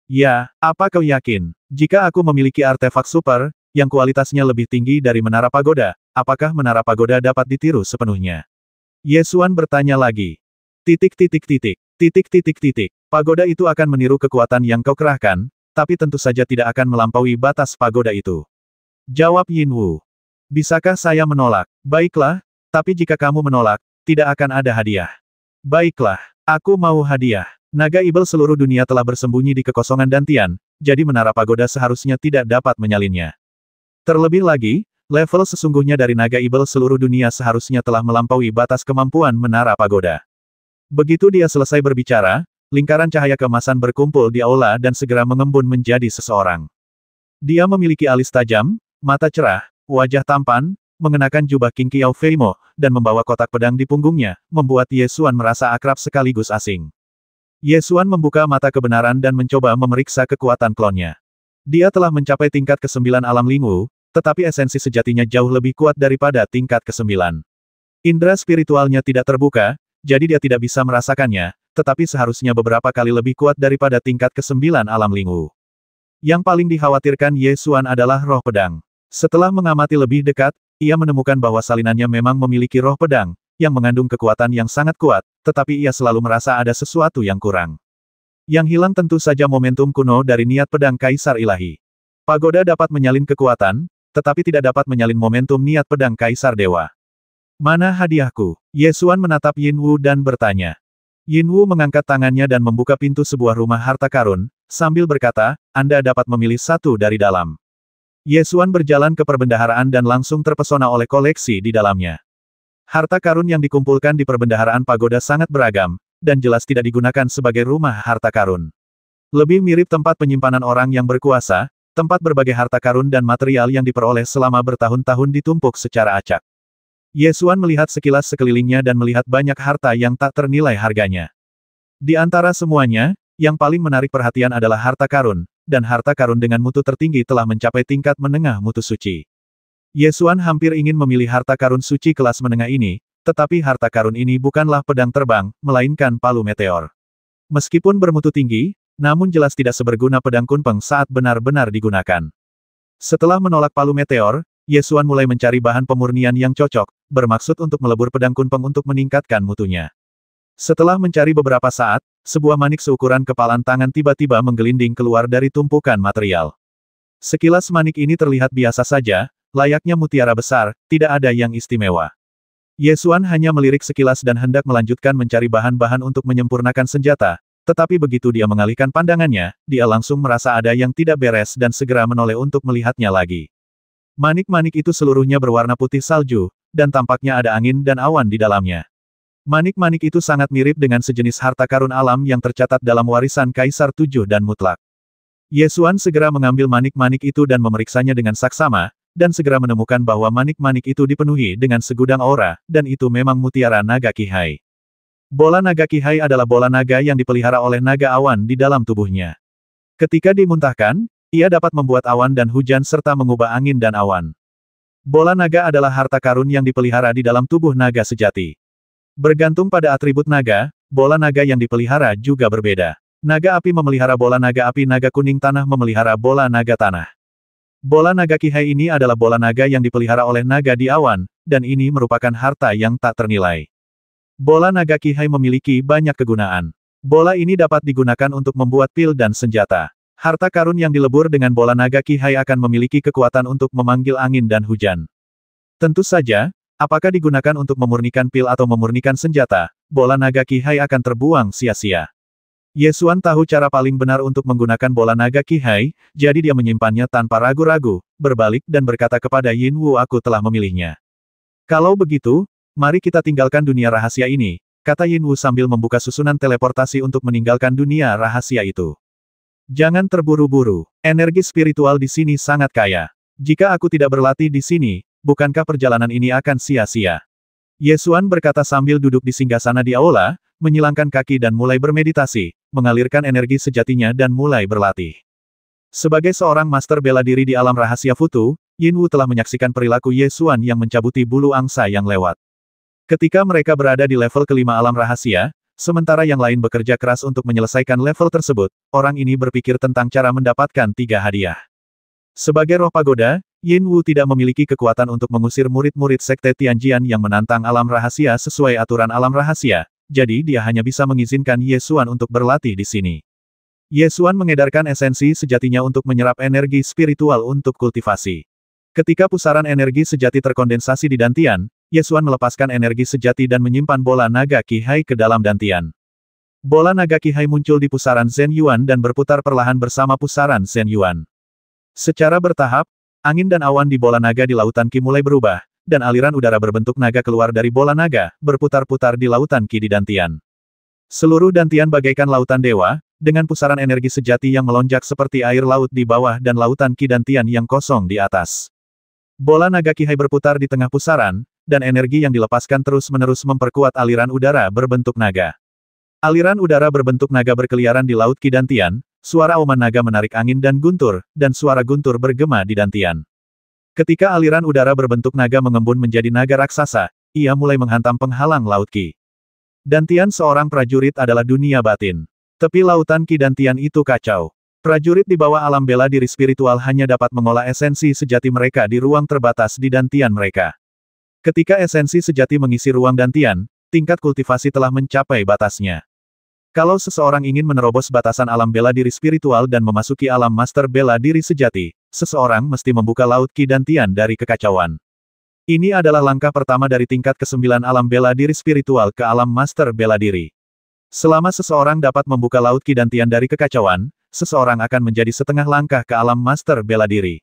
Ya, apa kau yakin? Jika aku memiliki artefak super, yang kualitasnya lebih tinggi dari Menara Pagoda, apakah Menara Pagoda dapat ditiru sepenuhnya? Ye Xuan bertanya lagi. Pagoda itu akan meniru kekuatan yang kau kerahkan, tapi tentu saja tidak akan melampaui batas pagoda itu. Jawab Yin Wu. Bisakah saya menolak? Baiklah, tapi jika kamu menolak, tidak akan ada hadiah. Baiklah, aku mau hadiah. Naga ibel seluruh dunia telah bersembunyi di kekosongan Dantian, jadi Menara Pagoda seharusnya tidak dapat menyalinnya. Terlebih lagi, level sesungguhnya dari naga ibel seluruh dunia seharusnya telah melampaui batas kemampuan Menara Pagoda. Begitu dia selesai berbicara, lingkaran cahaya keemasan berkumpul di aula dan segera mengembun menjadi seseorang. Dia memiliki alis tajam, mata cerah, wajah tampan, mengenakan jubah Qing Qiao Feimo, dan membawa kotak pedang di punggungnya, membuat Ye Xuan merasa akrab sekaligus asing. Ye Xuan membuka mata kebenaran dan mencoba memeriksa kekuatan klonnya. Dia telah mencapai tingkat ke-9 alam Lingwu, tetapi esensi sejatinya jauh lebih kuat daripada tingkat ke-9. Indra spiritualnya tidak terbuka, jadi dia tidak bisa merasakannya, tetapi seharusnya beberapa kali lebih kuat daripada tingkat ke-9 alam Lingwu. Yang paling dikhawatirkan Ye Xuan adalah roh pedang. Setelah mengamati lebih dekat, ia menemukan bahwa salinannya memang memiliki roh pedang, yang mengandung kekuatan yang sangat kuat, tetapi ia selalu merasa ada sesuatu yang kurang. Yang hilang tentu saja momentum kuno dari niat pedang Kaisar Ilahi. Pagoda dapat menyalin kekuatan, tetapi tidak dapat menyalin momentum niat pedang Kaisar Dewa. Mana hadiahku? Ye Xuan menatap Yin Wu dan bertanya. Yin Wu mengangkat tangannya dan membuka pintu sebuah rumah harta karun, sambil berkata, Anda dapat memilih satu dari dalam. Ye Xuan berjalan ke perbendaharaan dan langsung terpesona oleh koleksi di dalamnya. Harta karun yang dikumpulkan di perbendaharaan pagoda sangat beragam, dan jelas tidak digunakan sebagai rumah harta karun. Lebih mirip tempat penyimpanan orang yang berkuasa, tempat berbagai harta karun dan material yang diperoleh selama bertahun-tahun ditumpuk secara acak. Ye Xuan melihat sekilas sekelilingnya dan melihat banyak harta yang tak ternilai harganya. Di antara semuanya, yang paling menarik perhatian adalah harta karun, dan harta karun dengan mutu tertinggi telah mencapai tingkat menengah mutu suci. Ye Xuan hampir ingin memilih harta karun suci kelas menengah ini, tetapi harta karun ini bukanlah pedang terbang, melainkan palu meteor. Meskipun bermutu tinggi, namun jelas tidak seberguna pedang kunpeng saat benar-benar digunakan. Setelah menolak palu meteor, Ye Xuan mulai mencari bahan pemurnian yang cocok, bermaksud untuk melebur pedang kunpeng untuk meningkatkan mutunya. Setelah mencari beberapa saat, sebuah manik seukuran kepalan tangan tiba-tiba menggelinding keluar dari tumpukan material. Sekilas manik ini terlihat biasa saja, layaknya mutiara besar, tidak ada yang istimewa. Ye Xuan hanya melirik sekilas dan hendak melanjutkan mencari bahan-bahan untuk menyempurnakan senjata, tetapi begitu dia mengalihkan pandangannya, dia langsung merasa ada yang tidak beres dan segera menoleh untuk melihatnya lagi. Manik-manik itu seluruhnya berwarna putih salju, dan tampaknya ada angin dan awan di dalamnya. Manik-manik itu sangat mirip dengan sejenis harta karun alam yang tercatat dalam warisan Kaisar Tujuh dan mutlak. Ye Xuan segera mengambil manik-manik itu dan memeriksanya dengan saksama, dan segera menemukan bahwa manik-manik itu dipenuhi dengan segudang aura, dan itu memang mutiara naga Qihai. Bola naga Qihai adalah bola naga yang dipelihara oleh naga awan di dalam tubuhnya. Ketika dimuntahkan, ia dapat membuat awan dan hujan serta mengubah angin dan awan. Bola naga adalah harta karun yang dipelihara di dalam tubuh naga sejati. Bergantung pada atribut naga, bola naga yang dipelihara juga berbeda. Naga api memelihara bola naga api, naga kuning tanah memelihara bola naga tanah. Bola naga Qihai ini adalah bola naga yang dipelihara oleh naga di awan, dan ini merupakan harta yang tak ternilai. Bola naga Qihai memiliki banyak kegunaan. Bola ini dapat digunakan untuk membuat pil dan senjata. Harta karun yang dilebur dengan bola naga Qihai akan memiliki kekuatan untuk memanggil angin dan hujan. Tentu saja, apakah digunakan untuk memurnikan pil atau memurnikan senjata, bola naga Qihai akan terbuang sia-sia. Ye Xuan tahu cara paling benar untuk menggunakan bola naga Qihai, jadi dia menyimpannya tanpa ragu-ragu, berbalik dan berkata kepada Yin Wu, aku telah memilihnya. Kalau begitu, mari kita tinggalkan dunia rahasia ini, kata Yin Wu sambil membuka susunan teleportasi untuk meninggalkan dunia rahasia itu. Jangan terburu-buru, energi spiritual di sini sangat kaya. Jika aku tidak berlatih di sini, bukankah perjalanan ini akan sia-sia? Ye Xuan berkata sambil duduk di singgasana di aula, menyilangkan kaki dan mulai bermeditasi, mengalirkan energi sejatinya dan mulai berlatih. Sebagai seorang master bela diri di alam rahasia Futu, Yin Wu telah menyaksikan perilaku Ye Xuan yang mencabuti bulu angsa yang lewat. Ketika mereka berada di level kelima alam rahasia, sementara yang lain bekerja keras untuk menyelesaikan level tersebut, orang ini berpikir tentang cara mendapatkan 3 hadiah. Sebagai roh pagoda, Yin Wu tidak memiliki kekuatan untuk mengusir murid-murid sekte Tianjian yang menantang alam rahasia sesuai aturan alam rahasia, jadi dia hanya bisa mengizinkan Ye Xuan untuk berlatih di sini. Ye Xuan mengedarkan esensi sejatinya untuk menyerap energi spiritual untuk kultivasi. Ketika pusaran energi sejati terkondensasi di dantian, Ye Xuan melepaskan energi sejati dan menyimpan bola naga Qihai ke dalam dantian. Bola naga Qihai muncul di pusaran Zhen Yuan dan berputar perlahan bersama pusaran Zhen Yuan. Secara bertahap, angin dan awan di bola naga di lautan Qi mulai berubah, dan aliran udara berbentuk naga keluar dari bola naga, berputar-putar di lautan Qi di dantian. Seluruh dantian bagaikan lautan dewa, dengan pusaran energi sejati yang melonjak seperti air laut di bawah dan lautan Qi dantian yang kosong di atas. Bola naga Qihai berputar di tengah pusaran, dan energi yang dilepaskan terus-menerus memperkuat aliran udara berbentuk naga. Aliran udara berbentuk naga berkeliaran di laut Qi dantian, suara auman naga menarik angin dan suara guntur bergema di dantian. Ketika aliran udara berbentuk naga mengembun menjadi naga raksasa, ia mulai menghantam penghalang laut Qi. Dantian seorang prajurit adalah dunia batin. Tepi lautan Qi dantian itu kacau. Prajurit di bawah alam bela diri spiritual hanya dapat mengolah esensi sejati mereka di ruang terbatas di dantian mereka. Ketika esensi sejati mengisi ruang dantian, tingkat kultivasi telah mencapai batasnya. Kalau seseorang ingin menerobos batasan alam bela diri spiritual dan memasuki alam master bela diri sejati, seseorang mesti membuka laut Qi dantian dari kekacauan. Ini adalah langkah pertama dari tingkat ke-9 alam bela diri spiritual ke alam master bela diri. Selama seseorang dapat membuka laut Qi dantian dari kekacauan, seseorang akan menjadi setengah langkah ke alam master bela diri.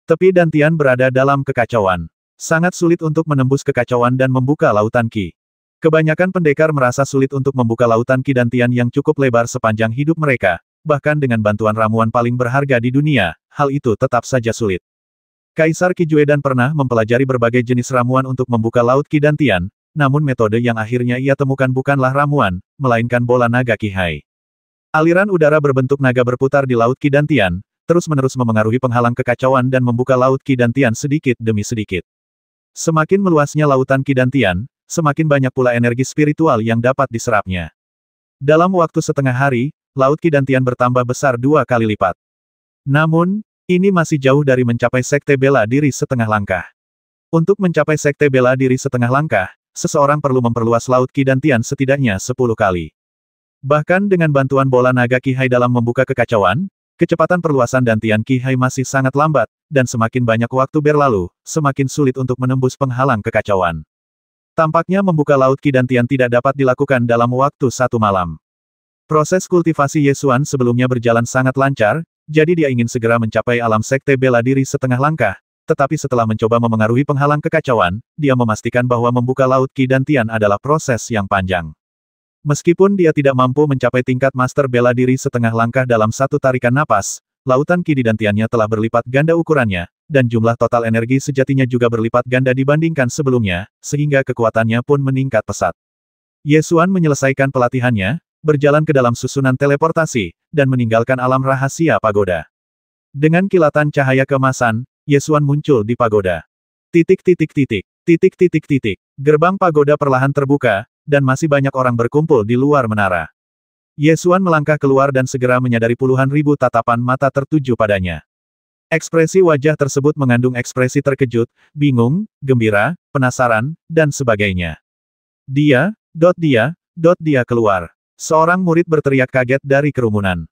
Tepi dantian berada dalam kekacauan. Sangat sulit untuk menembus kekacauan dan membuka lautan Qi. Kebanyakan pendekar merasa sulit untuk membuka lautan Qi dantian yang cukup lebar sepanjang hidup mereka, bahkan dengan bantuan ramuan paling berharga di dunia, hal itu tetap saja sulit. Kaisar Qi Juedan pernah mempelajari berbagai jenis ramuan untuk membuka laut Qi dantian, namun metode yang akhirnya ia temukan bukanlah ramuan, melainkan bola naga Qihai. Aliran udara berbentuk naga berputar di laut Qi dantian, terus-menerus memengaruhi penghalang kekacauan dan membuka laut Qi dantian sedikit demi sedikit. Semakin meluasnya lautan Qi dantian, semakin banyak pula energi spiritual yang dapat diserapnya. Dalam waktu setengah hari, Laut Qi dan Tian bertambah besar 2 kali lipat. Namun, ini masih jauh dari mencapai sekte bela diri setengah langkah. Untuk mencapai sekte bela diri setengah langkah, seseorang perlu memperluas Laut Qi dan Tian setidaknya 10 kali. Bahkan dengan bantuan bola naga Qi Hai dalam membuka kekacauan, kecepatan perluasan dan Tian Qi Hai masih sangat lambat, dan semakin banyak waktu berlalu, semakin sulit untuk menembus penghalang kekacauan. Tampaknya membuka Laut Qi dan Tian tidak dapat dilakukan dalam waktu 1 malam. Proses kultivasi Yesuan sebelumnya berjalan sangat lancar, jadi dia ingin segera mencapai alam sekte bela diri setengah langkah, tetapi setelah mencoba memengaruhi penghalang kekacauan, dia memastikan bahwa membuka Laut Qi dan Tian adalah proses yang panjang. Meskipun dia tidak mampu mencapai tingkat master bela diri setengah langkah dalam satu tarikan napas, lautan Qi dan Tiannya telah berlipat ganda ukurannya, dan jumlah total energi sejatinya juga berlipat ganda dibandingkan sebelumnya, sehingga kekuatannya pun meningkat pesat. Yesuan menyelesaikan pelatihannya, berjalan ke dalam susunan teleportasi, dan meninggalkan alam rahasia pagoda. Dengan kilatan cahaya keemasan, Yesuan muncul di pagoda. Titik titik titik, titik titik titik. Gerbang pagoda perlahan terbuka, dan masih banyak orang berkumpul di luar menara. Yesuan melangkah keluar dan segera menyadari puluhan ribu tatapan mata tertuju padanya. Ekspresi wajah tersebut mengandung ekspresi terkejut, bingung, gembira, penasaran, dan sebagainya. Dia keluar. Seorang murid berteriak kaget dari kerumunan.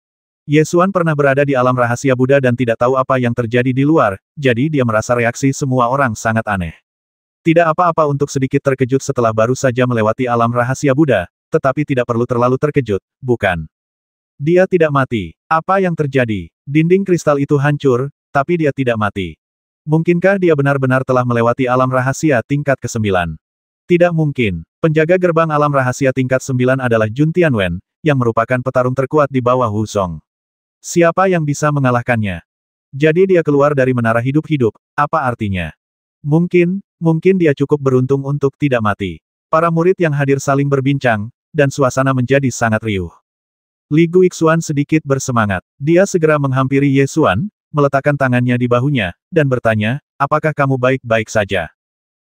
Yesuan pernah berada di alam rahasia Buddha dan tidak tahu apa yang terjadi di luar, jadi dia merasa reaksi semua orang sangat aneh. Tidak apa-apa untuk sedikit terkejut setelah baru saja melewati alam rahasia Buddha, tetapi tidak perlu terlalu terkejut, bukan? Dia tidak mati. Apa yang terjadi? Dinding kristal itu hancur, tapi dia tidak mati. Mungkinkah dia benar-benar telah melewati alam rahasia tingkat ke-9? Tidak mungkin. Penjaga gerbang alam rahasia tingkat 9 adalah Jun Tianwen, yang merupakan petarung terkuat di bawah Wu Song. Siapa yang bisa mengalahkannya? Jadi dia keluar dari menara hidup-hidup, apa artinya? Mungkin dia cukup beruntung untuk tidak mati. Para murid yang hadir saling berbincang, dan suasana menjadi sangat riuh. Li Guixuan sedikit bersemangat. Dia segera menghampiri Yesuan, meletakkan tangannya di bahunya, dan bertanya, apakah kamu baik-baik saja?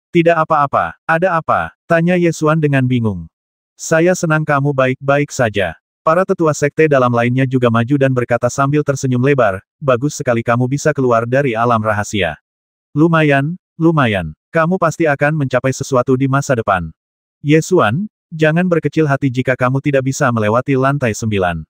Tidak apa-apa, ada apa? Tanya Yesuan dengan bingung. Saya senang kamu baik-baik saja. Para tetua sekte dalam lainnya juga maju dan berkata sambil tersenyum lebar, bagus sekali kamu bisa keluar dari alam rahasia. Lumayan. Kamu pasti akan mencapai sesuatu di masa depan. Yesuan, jangan berkecil hati jika kamu tidak bisa melewati lantai 9.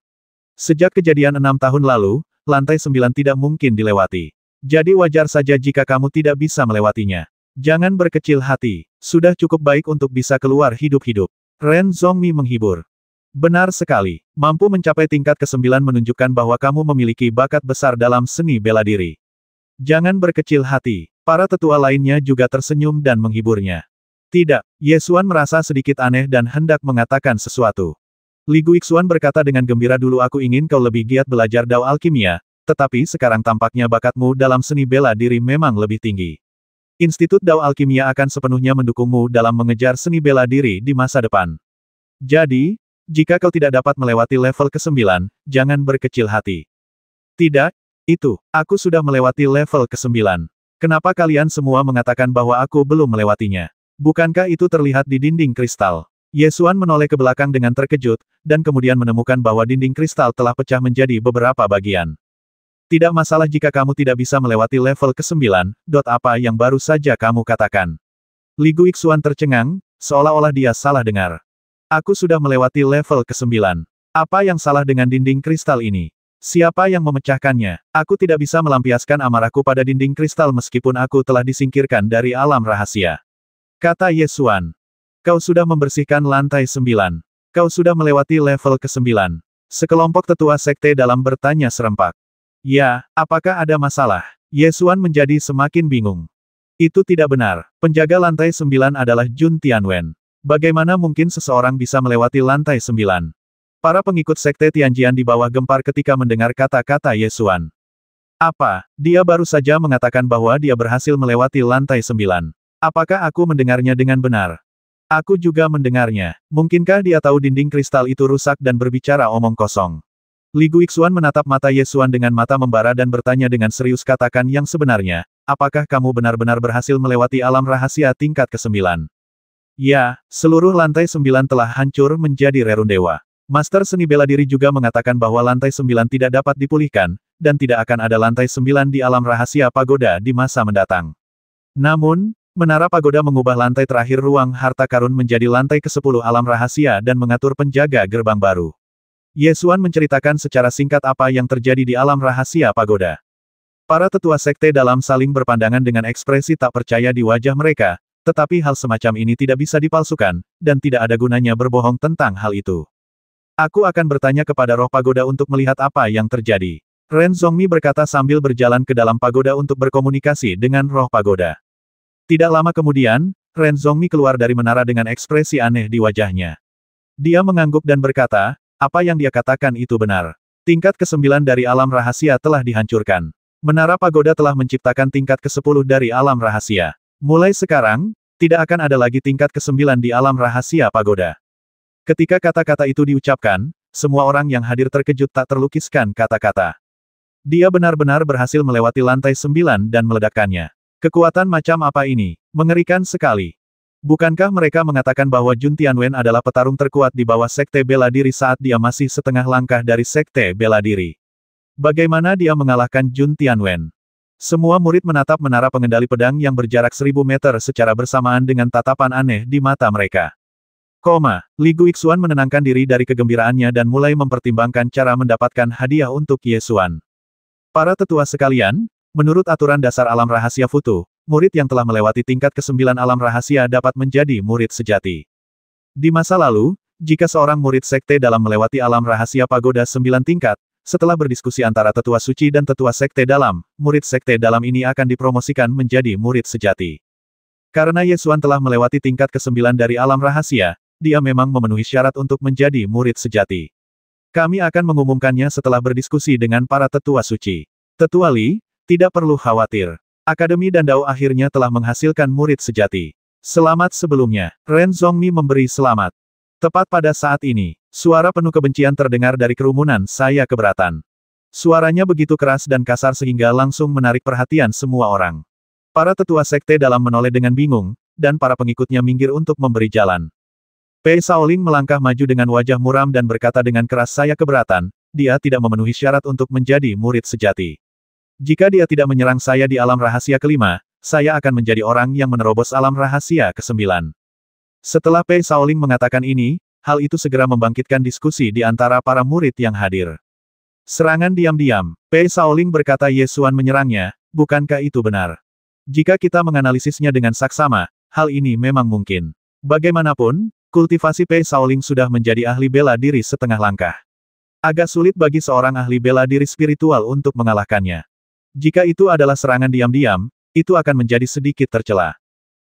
Sejak kejadian 6 tahun lalu, lantai 9 tidak mungkin dilewati. Jadi wajar saja jika kamu tidak bisa melewatinya. Jangan berkecil hati, sudah cukup baik untuk bisa keluar hidup-hidup. Ren Zhongmi menghibur. Benar sekali, mampu mencapai tingkat ke-9 menunjukkan bahwa kamu memiliki bakat besar dalam seni bela diri. Jangan berkecil hati, para tetua lainnya juga tersenyum dan menghiburnya. Tidak, Yesuan merasa sedikit aneh dan hendak mengatakan sesuatu. Li Guixuan berkata dengan gembira dulu aku ingin kau lebih giat belajar Dao Alkimia, tetapi sekarang tampaknya bakatmu dalam seni bela diri memang lebih tinggi. Institut Dao Alkimia akan sepenuhnya mendukungmu dalam mengejar seni bela diri di masa depan. Jadi, jika kau tidak dapat melewati level ke-9, jangan berkecil hati. Tidak, aku sudah melewati level ke-9. Kenapa kalian semua mengatakan bahwa aku belum melewatinya? Bukankah itu terlihat di dinding kristal? Yesuan menoleh ke belakang dengan terkejut, dan kemudian menemukan bahwa dinding kristal telah pecah menjadi beberapa bagian. Tidak masalah jika kamu tidak bisa melewati level ke-9, apa yang baru saja kamu katakan? Li Guixuan tercengang, seolah-olah dia salah dengar. Aku sudah melewati level ke-9. Apa yang salah dengan dinding kristal ini? Siapa yang memecahkannya? Aku tidak bisa melampiaskan amarahku pada dinding kristal meskipun aku telah disingkirkan dari alam rahasia. Kata Yesuan. Kau sudah membersihkan lantai 9. Kau sudah melewati level ke-9. Sekelompok tetua sekte dalam bertanya serempak. Ya, apakah ada masalah? Yesuan menjadi semakin bingung. Itu tidak benar. Penjaga lantai 9 adalah Jun Tianwen. Bagaimana mungkin seseorang bisa melewati lantai 9? Para pengikut sekte Tianjian di bawah gempar ketika mendengar kata-kata Yesuan. Apa? Dia baru saja mengatakan bahwa dia berhasil melewati lantai 9. Apakah aku mendengarnya dengan benar? Aku juga mendengarnya. Mungkinkah dia tahu dinding kristal itu rusak dan berbicara omong kosong? Li Guixuan menatap mata Yesuan dengan mata membara dan bertanya dengan serius katakan yang sebenarnya, apakah kamu benar-benar berhasil melewati alam rahasia tingkat ke-9? Ya, seluruh lantai 9 telah hancur menjadi rerundewa. Master seni bela diri juga mengatakan bahwa lantai 9 tidak dapat dipulihkan, dan tidak akan ada lantai 9 di alam rahasia pagoda di masa mendatang. Namun, menara pagoda mengubah lantai terakhir ruang harta karun menjadi lantai ke-10 alam rahasia dan mengatur penjaga gerbang baru. Ye Xuan menceritakan secara singkat apa yang terjadi di alam rahasia pagoda. Para tetua sekte dalam saling berpandangan dengan ekspresi tak percaya di wajah mereka, tetapi hal semacam ini tidak bisa dipalsukan, dan tidak ada gunanya berbohong tentang hal itu. Aku akan bertanya kepada roh pagoda untuk melihat apa yang terjadi. Ren Zhongmi berkata sambil berjalan ke dalam pagoda untuk berkomunikasi dengan roh pagoda. Tidak lama kemudian, Ren Zhongmi keluar dari menara dengan ekspresi aneh di wajahnya. Dia mengangguk dan berkata, apa yang dia katakan itu benar. Tingkat ke-9 dari alam rahasia telah dihancurkan. Menara pagoda telah menciptakan tingkat ke-10 dari alam rahasia. Mulai sekarang, tidak akan ada lagi tingkat ke-9 di alam rahasia pagoda. Ketika kata-kata itu diucapkan, semua orang yang hadir terkejut tak terlukiskan kata-kata. Dia benar-benar berhasil melewati lantai 9 dan meledakkannya. Kekuatan macam apa ini? Mengerikan sekali. Bukankah mereka mengatakan bahwa Jun Tianwen adalah petarung terkuat di bawah sekte bela diri saat dia masih setengah langkah dari sekte bela diri? Bagaimana dia mengalahkan Jun Tianwen? Semua murid menatap menara pengendali pedang yang berjarak 1000 meter secara bersamaan dengan tatapan aneh di mata mereka. Li Guixuan menenangkan diri dari kegembiraannya dan mulai mempertimbangkan cara mendapatkan hadiah untuk Ye Xuan. Para tetua sekalian, menurut aturan dasar alam rahasia Futu, murid yang telah melewati tingkat ke-9 alam rahasia dapat menjadi murid sejati. Di masa lalu, jika seorang murid sekte dalam melewati alam rahasia pagoda 9 tingkat, setelah berdiskusi antara tetua suci dan tetua sekte dalam, murid sekte dalam ini akan dipromosikan menjadi murid sejati. Karena Ye Xuan telah melewati tingkat ke-9 dari alam rahasia, dia memang memenuhi syarat untuk menjadi murid sejati. Kami akan mengumumkannya setelah berdiskusi dengan para tetua suci. Tetua Li, tidak perlu khawatir. Akademi dan Dao akhirnya telah menghasilkan murid sejati. Selamat sebelumnya. Ren Zhongmi memberi selamat. Tepat pada saat ini, suara penuh kebencian terdengar dari kerumunan saya keberatan. Suaranya begitu keras dan kasar sehingga langsung menarik perhatian semua orang. Para tetua sekte dalam menoleh dengan bingung, dan para pengikutnya minggir untuk memberi jalan. Pei Shaolin melangkah maju dengan wajah muram dan berkata dengan keras saya keberatan, dia tidak memenuhi syarat untuk menjadi murid sejati. Jika dia tidak menyerang saya di alam rahasia kelima, saya akan menjadi orang yang menerobos alam rahasia ke-9. Setelah Pei Shaolin mengatakan ini, hal itu segera membangkitkan diskusi di antara para murid yang hadir. Serangan diam-diam. Pei Shaolin berkata Ye Xuan menyerangnya, bukankah itu benar? Jika kita menganalisisnya dengan saksama, hal ini memang mungkin. Bagaimanapun, kultivasi Pei Shaolin sudah menjadi ahli bela diri setengah langkah. Agak sulit bagi seorang ahli bela diri spiritual untuk mengalahkannya. Jika itu adalah serangan diam-diam, itu akan menjadi sedikit tercela.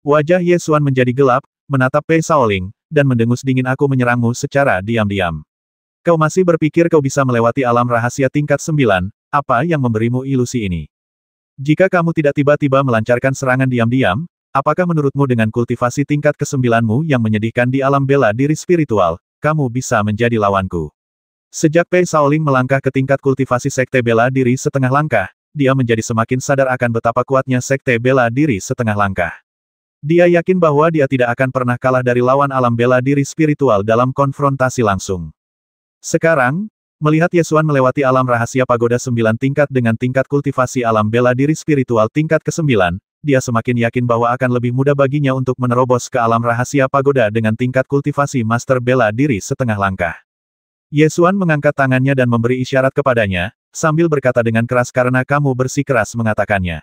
Wajah Ye Xuan menjadi gelap, menatap Pei Shaolin, dan mendengus dingin aku menyerangmu secara diam-diam. Kau masih berpikir kau bisa melewati alam rahasia tingkat 9, apa yang memberimu ilusi ini? Jika kamu tidak tiba-tiba melancarkan serangan diam-diam, apakah menurutmu dengan kultivasi tingkat ke-9mu yang menyedihkan di alam bela diri spiritual, kamu bisa menjadi lawanku? Sejak Pei Shaolin melangkah ke tingkat kultivasi sekte bela diri setengah langkah, dia menjadi semakin sadar akan betapa kuatnya sekte bela diri setengah langkah. Dia yakin bahwa dia tidak akan pernah kalah dari lawan alam bela diri spiritual dalam konfrontasi langsung. Sekarang, melihat Ye Xuan melewati alam rahasia pagoda 9 tingkat dengan tingkat kultivasi alam bela diri spiritual tingkat ke-9, dia semakin yakin bahwa akan lebih mudah baginya untuk menerobos ke alam rahasia pagoda dengan tingkat kultivasi master bela diri setengah langkah. Ye Xuan mengangkat tangannya dan memberi isyarat kepadanya, sambil berkata dengan keras karena kamu bersikeras mengatakannya.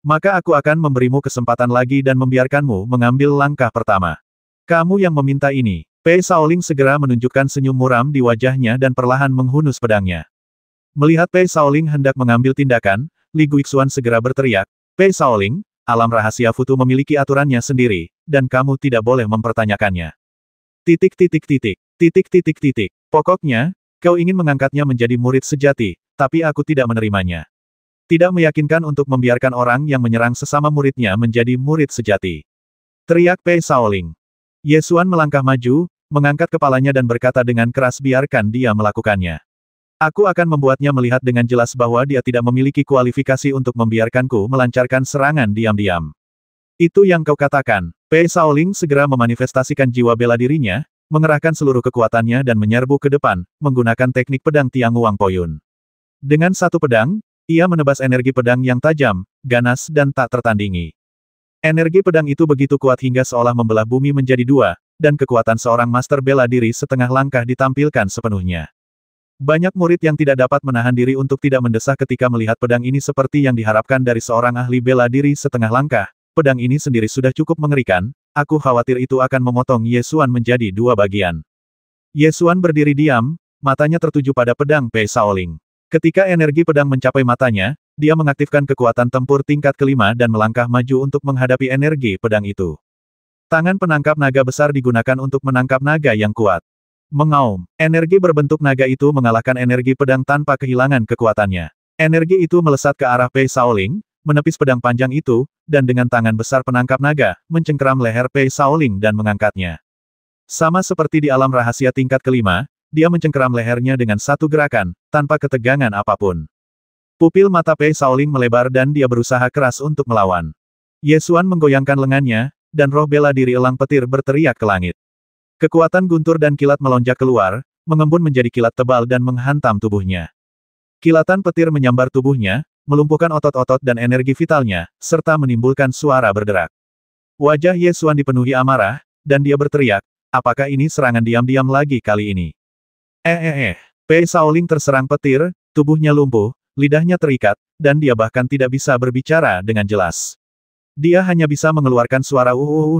Maka aku akan memberimu kesempatan lagi dan membiarkanmu mengambil langkah pertama. Kamu yang meminta ini. Pei Shaolin segera menunjukkan senyum muram di wajahnya dan perlahan menghunus pedangnya. Melihat Pei Shaolin hendak mengambil tindakan, Li Guixuan segera berteriak, Pei Shaolin, alam rahasia Futu memiliki aturannya sendiri, dan kamu tidak boleh mempertanyakannya. Pokoknya, kau ingin mengangkatnya menjadi murid sejati, tapi aku tidak menerimanya. Tidak meyakinkan untuk membiarkan orang yang menyerang sesama muridnya menjadi murid sejati. Teriak Pei Shaolin. Ye Xuan melangkah maju, mengangkat kepalanya dan berkata dengan keras biarkan dia melakukannya. Aku akan membuatnya melihat dengan jelas bahwa dia tidak memiliki kualifikasi untuk membiarkanku melancarkan serangan diam-diam. Itu yang kau katakan. Pei Shaoling segera memanifestasikan jiwa bela dirinya, mengerahkan seluruh kekuatannya dan menyerbu ke depan, menggunakan teknik pedang Tiang Wang Poyun. Dengan satu pedang, ia menebas energi pedang yang tajam, ganas dan tak tertandingi. Energi pedang itu begitu kuat hingga seolah membelah bumi menjadi dua, dan kekuatan seorang master bela diri setengah langkah ditampilkan sepenuhnya. Banyak murid yang tidak dapat menahan diri untuk tidak mendesah ketika melihat pedang ini seperti yang diharapkan dari seorang ahli bela diri setengah langkah. Pedang ini sendiri sudah cukup mengerikan, aku khawatir itu akan memotong Ye Xuan menjadi dua bagian. Ye Xuan berdiri diam, matanya tertuju pada pedang Pei Shaoling. Ketika energi pedang mencapai matanya, dia mengaktifkan kekuatan tempur tingkat kelima dan melangkah maju untuk menghadapi energi pedang itu. Tangan penangkap naga besar digunakan untuk menangkap naga yang kuat. Mengaum, energi berbentuk naga itu mengalahkan energi pedang tanpa kehilangan kekuatannya. Energi itu melesat ke arah Pei Shaoling, menepis pedang panjang itu, dan dengan tangan besar penangkap naga, mencengkeram leher Pei Shaoling dan mengangkatnya. Sama seperti di alam rahasia tingkat kelima, dia mencengkeram lehernya dengan satu gerakan, tanpa ketegangan apapun. Pupil mata Pei Shaoling melebar dan dia berusaha keras untuk melawan. Ye Xuan menggoyangkan lengannya, dan roh bela diri elang petir berteriak ke langit. Kekuatan guntur dan kilat melonjak keluar, mengembun menjadi kilat tebal dan menghantam tubuhnya. Kilatan petir menyambar tubuhnya, melumpuhkan otot-otot dan energi vitalnya, serta menimbulkan suara berderak. Wajah Ye Xuan dipenuhi amarah, dan dia berteriak, apakah ini serangan diam-diam lagi kali ini? Pei Shaoling terserang petir, tubuhnya lumpuh, lidahnya terikat, dan dia bahkan tidak bisa berbicara dengan jelas. Dia hanya bisa mengeluarkan suara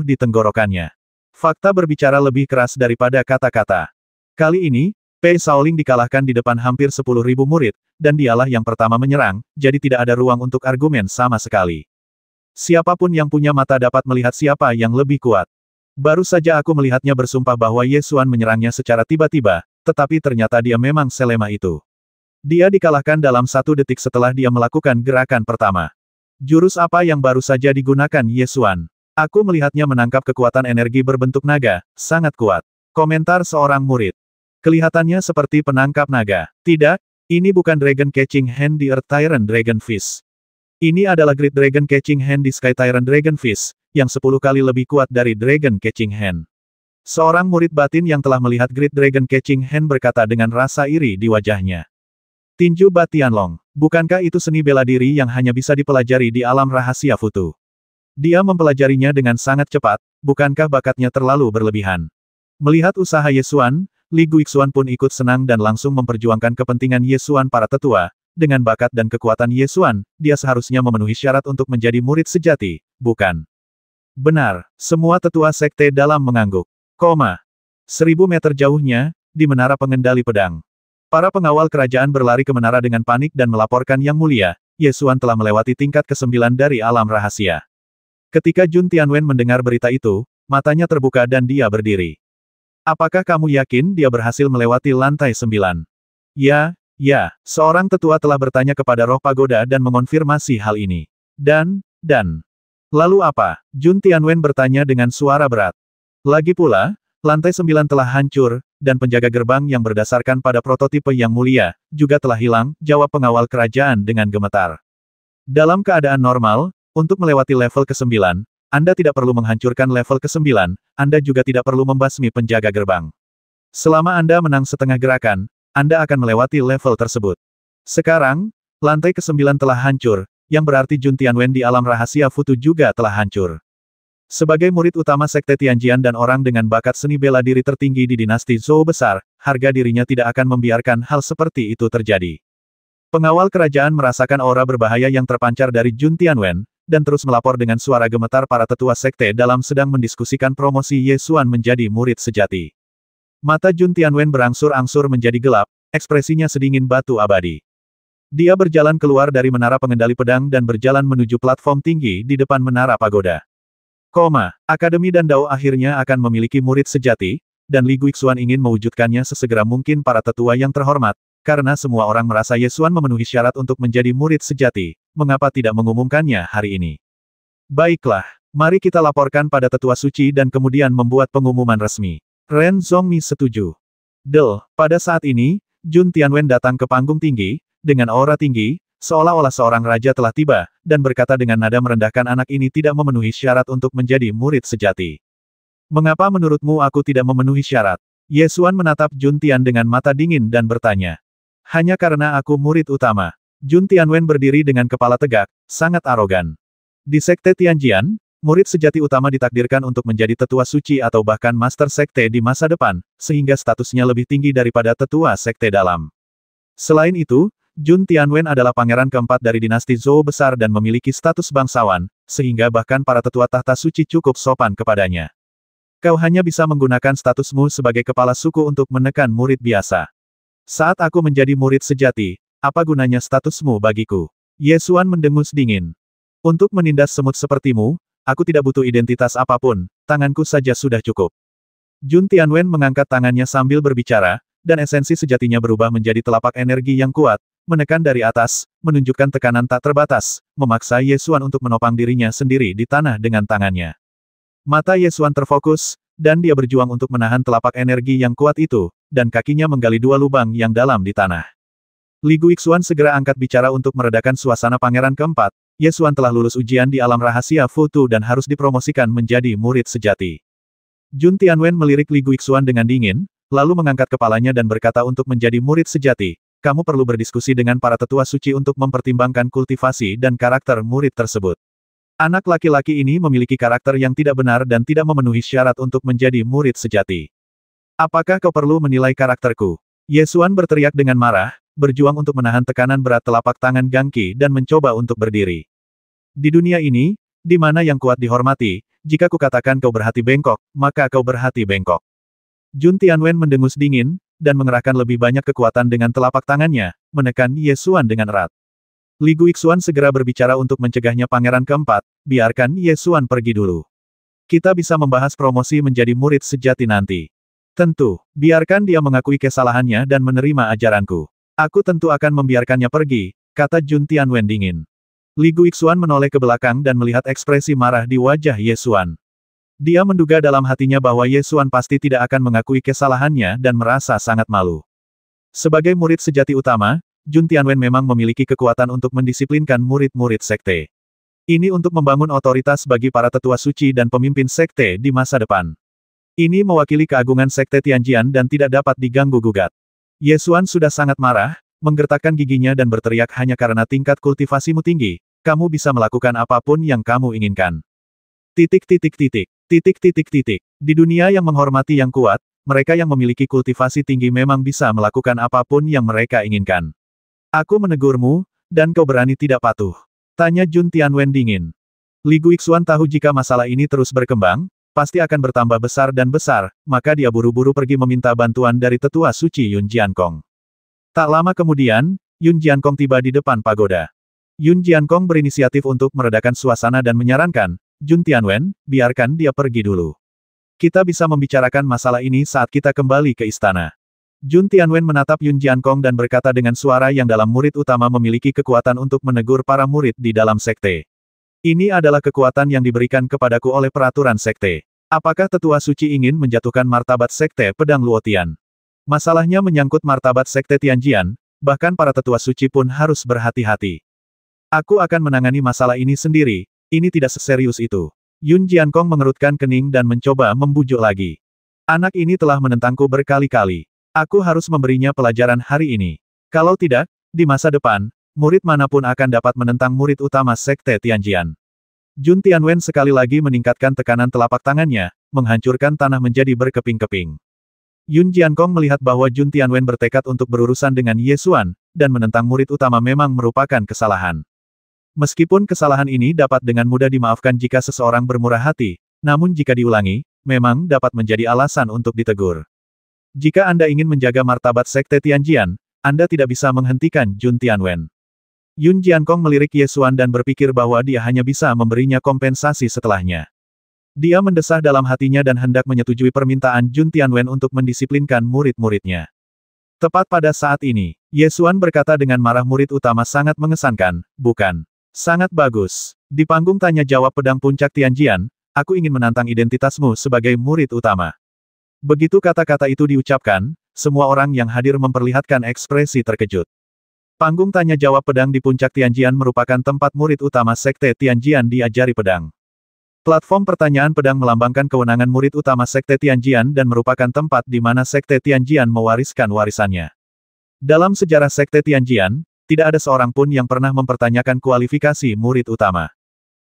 di tenggorokannya. Fakta berbicara lebih keras daripada kata-kata. Kali ini, Pei Shaoling dikalahkan di depan hampir 10.000 murid, dan dialah yang pertama menyerang, jadi tidak ada ruang untuk argumen sama sekali. Siapapun yang punya mata dapat melihat siapa yang lebih kuat. Baru saja aku melihatnya bersumpah bahwa Ye Xuan menyerangnya secara tiba-tiba, tetapi ternyata dia memang selemah itu. Dia dikalahkan dalam 1 detik setelah dia melakukan gerakan pertama. Jurus apa yang baru saja digunakan Ye Xuan? Aku melihatnya menangkap kekuatan energi berbentuk naga, sangat kuat. Komentar seorang murid. Kelihatannya seperti penangkap naga. Tidak, ini bukan Dragon Catching Hand di Earth Tyrant Dragonfish. Ini adalah Great Dragon Catching Hand di Sky Tyrant Dragonfish, yang 10 kali lebih kuat dari Dragon Catching Hand. Seorang murid batin yang telah melihat Great Dragon Catching Hand berkata dengan rasa iri di wajahnya. Tinju Bat Tianlong, bukankah itu seni bela diri yang hanya bisa dipelajari di alam rahasia Futu? Dia mempelajarinya dengan sangat cepat, bukankah bakatnya terlalu berlebihan? Melihat usaha Ye Xuan, Li Guixuan pun ikut senang dan langsung memperjuangkan kepentingan Ye Xuan para tetua. Dengan bakat dan kekuatan Ye Xuan, dia seharusnya memenuhi syarat untuk menjadi murid sejati, bukan? Benar, semua tetua sekte dalam mengangguk. 1000 meter jauhnya, di menara pengendali pedang. Para pengawal kerajaan berlari ke menara dengan panik dan melaporkan Yang Mulia, Ye Xuan telah melewati tingkat ke-9 dari alam rahasia. Ketika Jun Tianwen mendengar berita itu, matanya terbuka dan dia berdiri. Apakah kamu yakin dia berhasil melewati lantai 9? Ya, seorang tetua telah bertanya kepada roh pagoda dan mengonfirmasi hal ini. Dan, lalu apa? Jun Tianwen bertanya dengan suara berat. Lagi pula, lantai 9 telah hancur, dan penjaga gerbang yang berdasarkan pada prototipe Yang Mulia, juga telah hilang, jawab pengawal kerajaan dengan gemetar. Dalam keadaan normal, untuk melewati level ke-9, Anda tidak perlu menghancurkan level ke-9, Anda juga tidak perlu membasmi penjaga gerbang. Selama Anda menang setengah gerakan, Anda akan melewati level tersebut. Sekarang, lantai ke-9 telah hancur, yang berarti Jun Tianwen di alam rahasia Futu juga telah hancur. Sebagai murid utama Sekte Tianjian dan orang dengan bakat seni bela diri tertinggi di dinasti Zhou besar, harga dirinya tidak akan membiarkan hal seperti itu terjadi. Pengawal kerajaan merasakan aura berbahaya yang terpancar dari Jun Tianwen, dan terus melapor dengan suara gemetar para tetua sekte dalam sedang mendiskusikan promosi Ye Xuan menjadi murid sejati. Mata Jun Tianwen berangsur-angsur menjadi gelap, ekspresinya sedingin batu abadi. Dia berjalan keluar dari menara pengendali pedang dan berjalan menuju platform tinggi di depan menara pagoda. Akademi dan Dao akhirnya akan memiliki murid sejati, dan Li Guixuan ingin mewujudkannya sesegera mungkin para tetua yang terhormat, karena semua orang merasa Ye Xuan memenuhi syarat untuk menjadi murid sejati. Mengapa tidak mengumumkannya hari ini? Baiklah, mari kita laporkan pada tetua suci dan kemudian membuat pengumuman resmi. Ren Zhongmi setuju. Pada saat ini, Jun Tianwen datang ke panggung tinggi, dengan aura tinggi, seolah-olah seorang raja telah tiba, dan berkata dengan nada merendahkan anak ini tidak memenuhi syarat untuk menjadi murid sejati. Mengapa menurutmu aku tidak memenuhi syarat? Ye Xuan menatap Jun Tian dengan mata dingin dan bertanya. Hanya karena aku murid utama. Jun Tianwen berdiri dengan kepala tegak, sangat arogan. Di Sekte Tianjian, murid sejati utama ditakdirkan untuk menjadi tetua suci atau bahkan master sekte di masa depan, sehingga statusnya lebih tinggi daripada tetua sekte dalam. Selain itu, Jun Tianwen adalah pangeran keempat dari dinasti Zhou besar dan memiliki status bangsawan, sehingga bahkan para tetua tahta suci cukup sopan kepadanya. Kau hanya bisa menggunakan statusmu sebagai kepala suku untuk menekan murid biasa. Saat aku menjadi murid sejati, apa gunanya statusmu bagiku? Ye Xuan mendengus dingin. Untuk menindas semut sepertimu, aku tidak butuh identitas apapun, tanganku saja sudah cukup. Jun Tianwen mengangkat tangannya sambil berbicara, dan esensi sejatinya berubah menjadi telapak energi yang kuat, menekan dari atas, menunjukkan tekanan tak terbatas, memaksa Ye Xuan untuk menopang dirinya sendiri di tanah dengan tangannya. Mata Ye Xuan terfokus, dan dia berjuang untuk menahan telapak energi yang kuat itu, dan kakinya menggali dua lubang yang dalam di tanah. Li Guixuan segera angkat bicara untuk meredakan suasana pangeran keempat. Ye Xuan telah lulus ujian di alam rahasia Futu dan harus dipromosikan menjadi murid sejati. Jun Tianwen melirik Li Guixuan dengan dingin, lalu mengangkat kepalanya dan berkata untuk menjadi murid sejati, kamu perlu berdiskusi dengan para tetua suci untuk mempertimbangkan kultivasi dan karakter murid tersebut. Anak laki-laki ini memiliki karakter yang tidak benar dan tidak memenuhi syarat untuk menjadi murid sejati. Apakah kau perlu menilai karakterku? Ye Xuan berteriak dengan marah, berjuang untuk menahan tekanan berat telapak tangan Gangqi dan mencoba untuk berdiri. Di dunia ini, di mana yang kuat dihormati, jika kukatakan kau berhati bengkok, maka kau berhati bengkok. Jun Tianwen mendengus dingin, dan mengerahkan lebih banyak kekuatan dengan telapak tangannya, menekan Ye Xuan dengan erat. Li Guixuan segera berbicara untuk mencegahnya pangeran keempat, biarkan Ye Xuan pergi dulu. Kita bisa membahas promosi menjadi murid sejati nanti. Tentu, biarkan dia mengakui kesalahannya dan menerima ajaranku. Aku tentu akan membiarkannya pergi, kata Jun Tianwen dingin. Li Guixuan menoleh ke belakang dan melihat ekspresi marah di wajah Ye Xuan. Dia menduga dalam hatinya bahwa Ye Xuan pasti tidak akan mengakui kesalahannya dan merasa sangat malu. Sebagai murid sejati utama, Jun Tianwen memang memiliki kekuatan untuk mendisiplinkan murid-murid sekte. Ini untuk membangun otoritas bagi para tetua suci dan pemimpin sekte di masa depan. Ini mewakili keagungan sekte Tianjian dan tidak dapat diganggu-gugat. Ye Xuan sudah sangat marah, menggertakkan giginya dan berteriak hanya karena tingkat kultivasimu tinggi, kamu bisa melakukan apapun yang kamu inginkan. Titik. Di dunia yang menghormati yang kuat, mereka yang memiliki kultivasi tinggi memang bisa melakukan apapun yang mereka inginkan. Aku menegurmu, dan kau berani tidak patuh? Tanya Jun Tianwen dingin. Li Guixuan tahu jika masalah ini terus berkembang, pasti akan bertambah besar dan besar, maka dia buru-buru pergi meminta bantuan dari tetua suci Yun Jiankong. Tak lama kemudian, Yun Jiankong tiba di depan pagoda. Yun Jiankong berinisiatif untuk meredakan suasana dan menyarankan, Jun Tianwen, biarkan dia pergi dulu. Kita bisa membicarakan masalah ini saat kita kembali ke istana. Jun Tianwen menatap Yun Jiankong dan berkata dengan suara yang dalam murid utama memiliki kekuatan untuk menegur para murid di dalam sekte. Ini adalah kekuatan yang diberikan kepadaku oleh peraturan sekte. Apakah tetua suci ingin menjatuhkan martabat sekte pedang Luotian? Masalahnya menyangkut martabat sekte Tianjian, bahkan para tetua suci pun harus berhati-hati. Aku akan menangani masalah ini sendiri, ini tidak seserius itu. Yun Jiankong mengerutkan kening dan mencoba membujuk lagi. Anak ini telah menentangku berkali-kali. Aku harus memberinya pelajaran hari ini. Kalau tidak, di masa depan, murid manapun akan dapat menentang murid utama sekte Tianjian. Jun Tianwen sekali lagi meningkatkan tekanan telapak tangannya, menghancurkan tanah menjadi berkeping-keping. Yun Jiankong melihat bahwa Jun Tianwen bertekad untuk berurusan dengan Ye Xuan, dan menentang murid utama memang merupakan kesalahan. Meskipun kesalahan ini dapat dengan mudah dimaafkan jika seseorang bermurah hati, namun jika diulangi, memang dapat menjadi alasan untuk ditegur. Jika Anda ingin menjaga martabat sekte Tianjian, Anda tidak bisa menghentikan Jun Tianwen. Yun Jiankong melirik Ye Xuan dan berpikir bahwa dia hanya bisa memberinya kompensasi setelahnya. Dia mendesah dalam hatinya dan hendak menyetujui permintaan Jun Tianwen untuk mendisiplinkan murid-muridnya. Tepat pada saat ini, Ye Xuan berkata dengan marah, murid utama sangat mengesankan, bukan? Sangat bagus. Di panggung tanya jawab pedang puncak Tianjian, aku ingin menantang identitasmu sebagai murid utama. Begitu kata-kata itu diucapkan, semua orang yang hadir memperlihatkan ekspresi terkejut. Panggung tanya jawab pedang di puncak Tianjian merupakan tempat murid utama Sekte Tianjian diajari pedang. Platform pertanyaan pedang melambangkan kewenangan murid utama Sekte Tianjian dan merupakan tempat di mana Sekte Tianjian mewariskan warisannya. Dalam sejarah Sekte Tianjian, tidak ada seorang pun yang pernah mempertanyakan kualifikasi murid utama.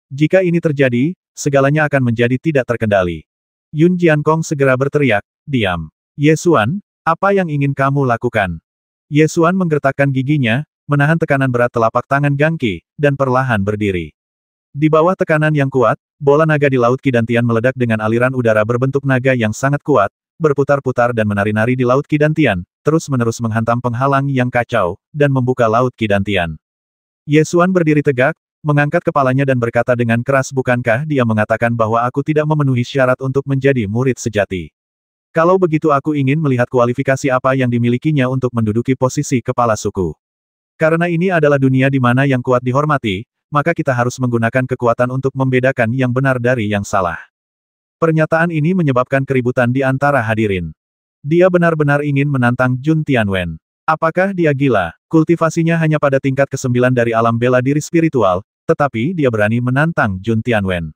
Jika ini terjadi, segalanya akan menjadi tidak terkendali. Yun Jiankong segera berteriak, "Diam. Ye Xuan, apa yang ingin kamu lakukan?" Ye Xuan menggertakkan giginya, menahan tekanan berat telapak tangan Gangqi, dan perlahan berdiri. Di bawah tekanan yang kuat, bola naga di Laut Kidantian meledak dengan aliran udara berbentuk naga yang sangat kuat, berputar-putar dan menari-nari di Laut Kidantian, terus-menerus menghantam penghalang yang kacau, dan membuka Laut Kidantian. Ye Xuan berdiri tegak, mengangkat kepalanya dan berkata dengan keras, "Bukankah dia mengatakan bahwa aku tidak memenuhi syarat untuk menjadi murid sejati? Kalau begitu aku ingin melihat kualifikasi apa yang dimilikinya untuk menduduki posisi kepala suku. Karena ini adalah dunia di mana yang kuat dihormati, maka kita harus menggunakan kekuatan untuk membedakan yang benar dari yang salah." Pernyataan ini menyebabkan keributan di antara hadirin. Dia benar-benar ingin menantang Jun Tianwen. Apakah dia gila? Kultivasinya hanya pada tingkat ke-9 dari alam bela diri spiritual, tetapi dia berani menantang Jun Tianwen.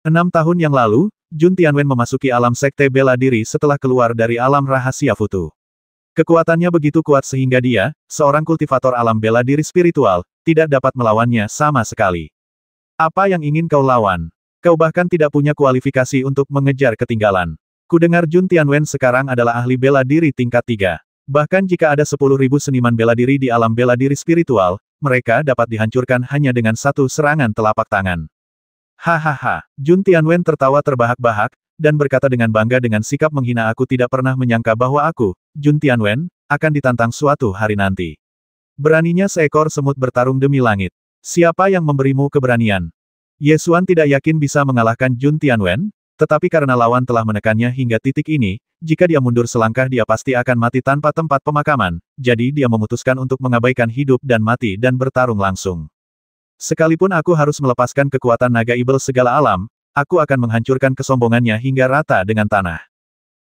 6 tahun yang lalu, Jun Tianwen memasuki alam sekte bela diri setelah keluar dari alam rahasia Futu. Kekuatannya begitu kuat sehingga dia, seorang kultivator alam bela diri spiritual, tidak dapat melawannya sama sekali. Apa yang ingin kau lawan? Kau bahkan tidak punya kualifikasi untuk mengejar ketinggalan. Kudengar Jun Tianwen sekarang adalah ahli bela diri tingkat 3. Bahkan jika ada 10.000 seniman bela diri di alam bela diri spiritual, mereka dapat dihancurkan hanya dengan satu serangan telapak tangan. Hahaha, Jun Tianwen tertawa terbahak-bahak, dan berkata dengan bangga dengan sikap menghina, "Aku tidak pernah menyangka bahwa aku, Jun Tianwen, akan ditantang suatu hari nanti." Beraninya seekor semut bertarung demi langit. Siapa yang memberimu keberanian? Ye Xuan tidak yakin bisa mengalahkan Jun Tianwen, tetapi karena lawan telah menekannya hingga titik ini, jika dia mundur selangkah dia pasti akan mati tanpa tempat pemakaman, jadi dia memutuskan untuk mengabaikan hidup dan mati dan bertarung langsung. "Sekalipun aku harus melepaskan kekuatan naga ibel segala alam, aku akan menghancurkan kesombongannya hingga rata dengan tanah."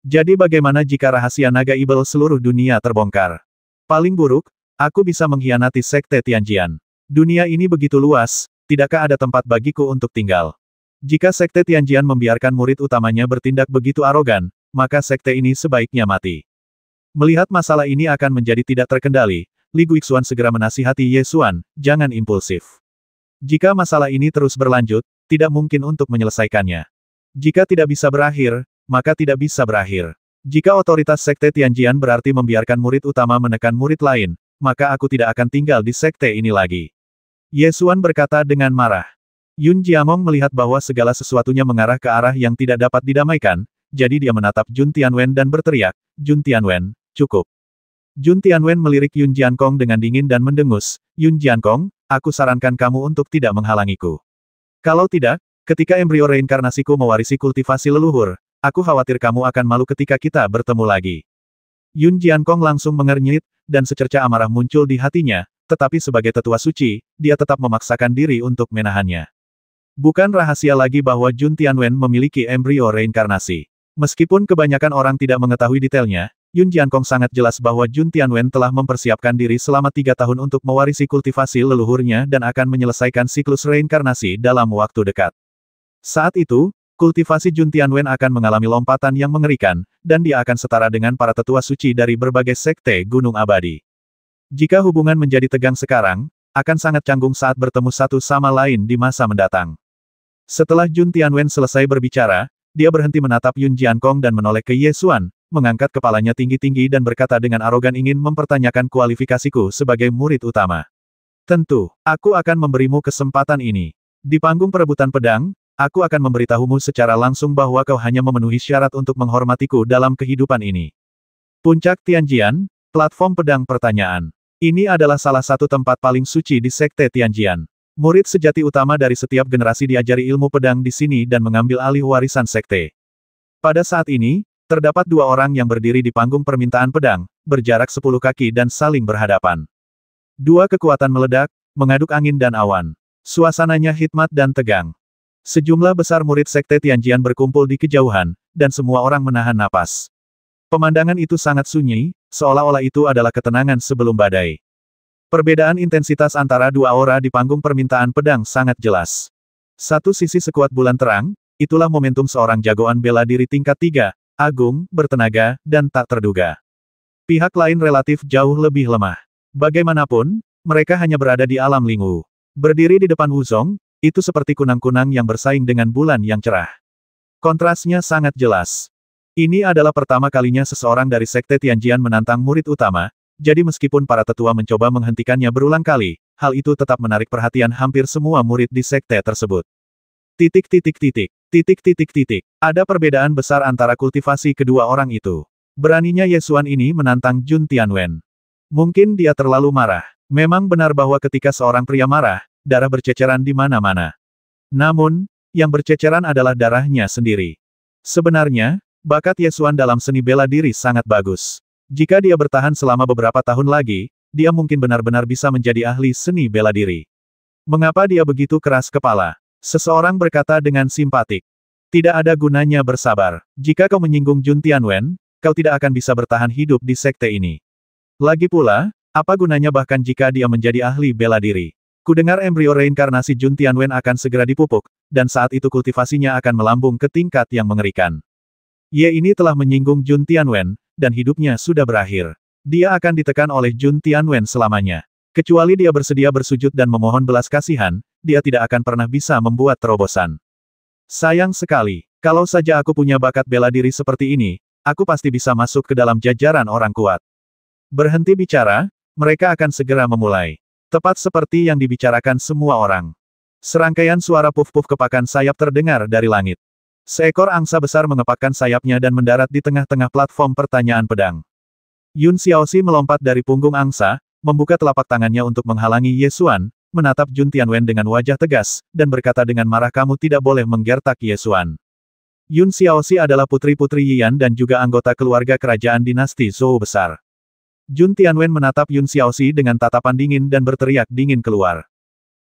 Jadi bagaimana jika rahasia naga ibel seluruh dunia terbongkar? Paling buruk, aku bisa mengkhianati Sekte Tianjian. Dunia ini begitu luas, tidakkah ada tempat bagiku untuk tinggal? Jika Sekte Tianjian membiarkan murid utamanya bertindak begitu arogan, maka sekte ini sebaiknya mati. Melihat masalah ini akan menjadi tidak terkendali, Li Guixuan segera menasihati Ye Xuan, "Jangan impulsif. Jika masalah ini terus berlanjut, tidak mungkin untuk menyelesaikannya. Jika tidak bisa berakhir, maka tidak bisa berakhir. Jika otoritas Sekte Tianjian berarti membiarkan murid utama menekan murid lain, maka aku tidak akan tinggal di sekte ini lagi." Ye Xuan berkata dengan marah. Yun Jiangong melihat bahwa segala sesuatunya mengarah ke arah yang tidak dapat didamaikan, jadi dia menatap Jun Tianwen dan berteriak, "Jun Tianwen, cukup." Jun Tianwen melirik Yun Jiankong dengan dingin dan mendengus, "Yun Jiankong, aku sarankan kamu untuk tidak menghalangiku. Kalau tidak, ketika embrio reinkarnasiku mewarisi kultivasi leluhur, aku khawatir kamu akan malu ketika kita bertemu lagi." Yun Jiankong langsung mengernyit, dan secerca amarah muncul di hatinya, tetapi sebagai tetua suci, dia tetap memaksakan diri untuk menahannya. Bukan rahasia lagi bahwa Jun Tianwen memiliki embrio reinkarnasi. Meskipun kebanyakan orang tidak mengetahui detailnya, Yun Jiankong sangat jelas bahwa Jun Tianwen telah mempersiapkan diri selama 3 tahun untuk mewarisi kultivasi leluhurnya dan akan menyelesaikan siklus reinkarnasi dalam waktu dekat. Saat itu, kultivasi Jun Tianwen akan mengalami lompatan yang mengerikan, dan dia akan setara dengan para tetua suci dari berbagai sekte Gunung Abadi. Jika hubungan menjadi tegang sekarang, akan sangat canggung saat bertemu satu sama lain di masa mendatang. Setelah Jun Tianwen selesai berbicara, dia berhenti menatap Yun Jiankong dan menoleh ke Ye Xuan, mengangkat kepalanya tinggi-tinggi dan berkata dengan arogan, "Ingin mempertanyakan kualifikasiku sebagai murid utama. Tentu, aku akan memberimu kesempatan ini. Di panggung perebutan pedang, aku akan memberitahumu secara langsung bahwa kau hanya memenuhi syarat untuk menghormatiku dalam kehidupan ini." Puncak Tianjian, platform pedang pertanyaan. Ini adalah salah satu tempat paling suci di Sekte Tianjian. Murid sejati utama dari setiap generasi diajari ilmu pedang di sini dan mengambil alih warisan sekte. Pada saat ini, terdapat 2 orang yang berdiri di panggung permintaan pedang, berjarak 10 kaki dan saling berhadapan. 2 kekuatan meledak, mengaduk angin dan awan. Suasananya hikmat dan tegang. Sejumlah besar murid Sekte Tianjian berkumpul di kejauhan, dan semua orang menahan napas. Pemandangan itu sangat sunyi, seolah-olah itu adalah ketenangan sebelum badai. Perbedaan intensitas antara dua aura di panggung permintaan pedang sangat jelas. Satu sisi sekuat bulan terang, itulah momentum seorang jagoan bela diri tingkat 3, agung, bertenaga, dan tak terduga. Pihak lain relatif jauh lebih lemah. Bagaimanapun, mereka hanya berada di alam Lingwu. Berdiri di depan Wuzong, itu seperti kunang-kunang yang bersaing dengan bulan yang cerah. Kontrasnya sangat jelas. Ini adalah pertama kalinya seseorang dari Sekte Tianjian menantang murid utama, jadi meskipun para tetua mencoba menghentikannya berulang kali, hal itu tetap menarik perhatian hampir semua murid di sekte tersebut. Ada perbedaan besar antara kultivasi kedua orang itu. Beraninya Ye Xuan ini menantang Jun Tianwen. Mungkin dia terlalu marah. Memang benar bahwa ketika seorang pria marah, darah berceceran di mana-mana. Namun, yang berceceran adalah darahnya sendiri. Sebenarnya, bakat Ye Xuan dalam seni bela diri sangat bagus. Jika dia bertahan selama beberapa tahun lagi, dia mungkin benar-benar bisa menjadi ahli seni bela diri. Mengapa dia begitu keras kepala? Seseorang berkata dengan simpatik. Tidak ada gunanya bersabar. Jika kau menyinggung Jun Tianwen, kau tidak akan bisa bertahan hidup di sekte ini. Lagi pula, apa gunanya bahkan jika dia menjadi ahli bela diri? Kudengar embrio reinkarnasi Jun Tianwen akan segera dipupuk, dan saat itu kultivasinya akan melambung ke tingkat yang mengerikan. Ye ini telah menyinggung Jun Tianwen, dan hidupnya sudah berakhir. Dia akan ditekan oleh Jun Tianwen selamanya. Kecuali dia bersedia bersujud dan memohon belas kasihan, dia tidak akan pernah bisa membuat terobosan. Sayang sekali, kalau saja aku punya bakat bela diri seperti ini, aku pasti bisa masuk ke dalam jajaran orang kuat. Berhenti bicara, mereka akan segera memulai. Tepat seperti yang dibicarakan semua orang. Serangkaian suara puf-puf kepakan sayap terdengar dari langit. Seekor angsa besar mengepakkan sayapnya dan mendarat di tengah-tengah platform pertanyaan pedang. Yun Xiaoxi melompat dari punggung angsa, membuka telapak tangannya untuk menghalangi Ye Xuan, menatap Jun Tianwen dengan wajah tegas, dan berkata dengan marah, kamu tidak boleh menggertak Ye Xuan. Yun Xiaoxi adalah putri-putri Yiyan dan juga anggota keluarga kerajaan dinasti Zhou besar. Jun Tianwen menatap Yun Xiaoxi dengan tatapan dingin dan berteriak dingin keluar.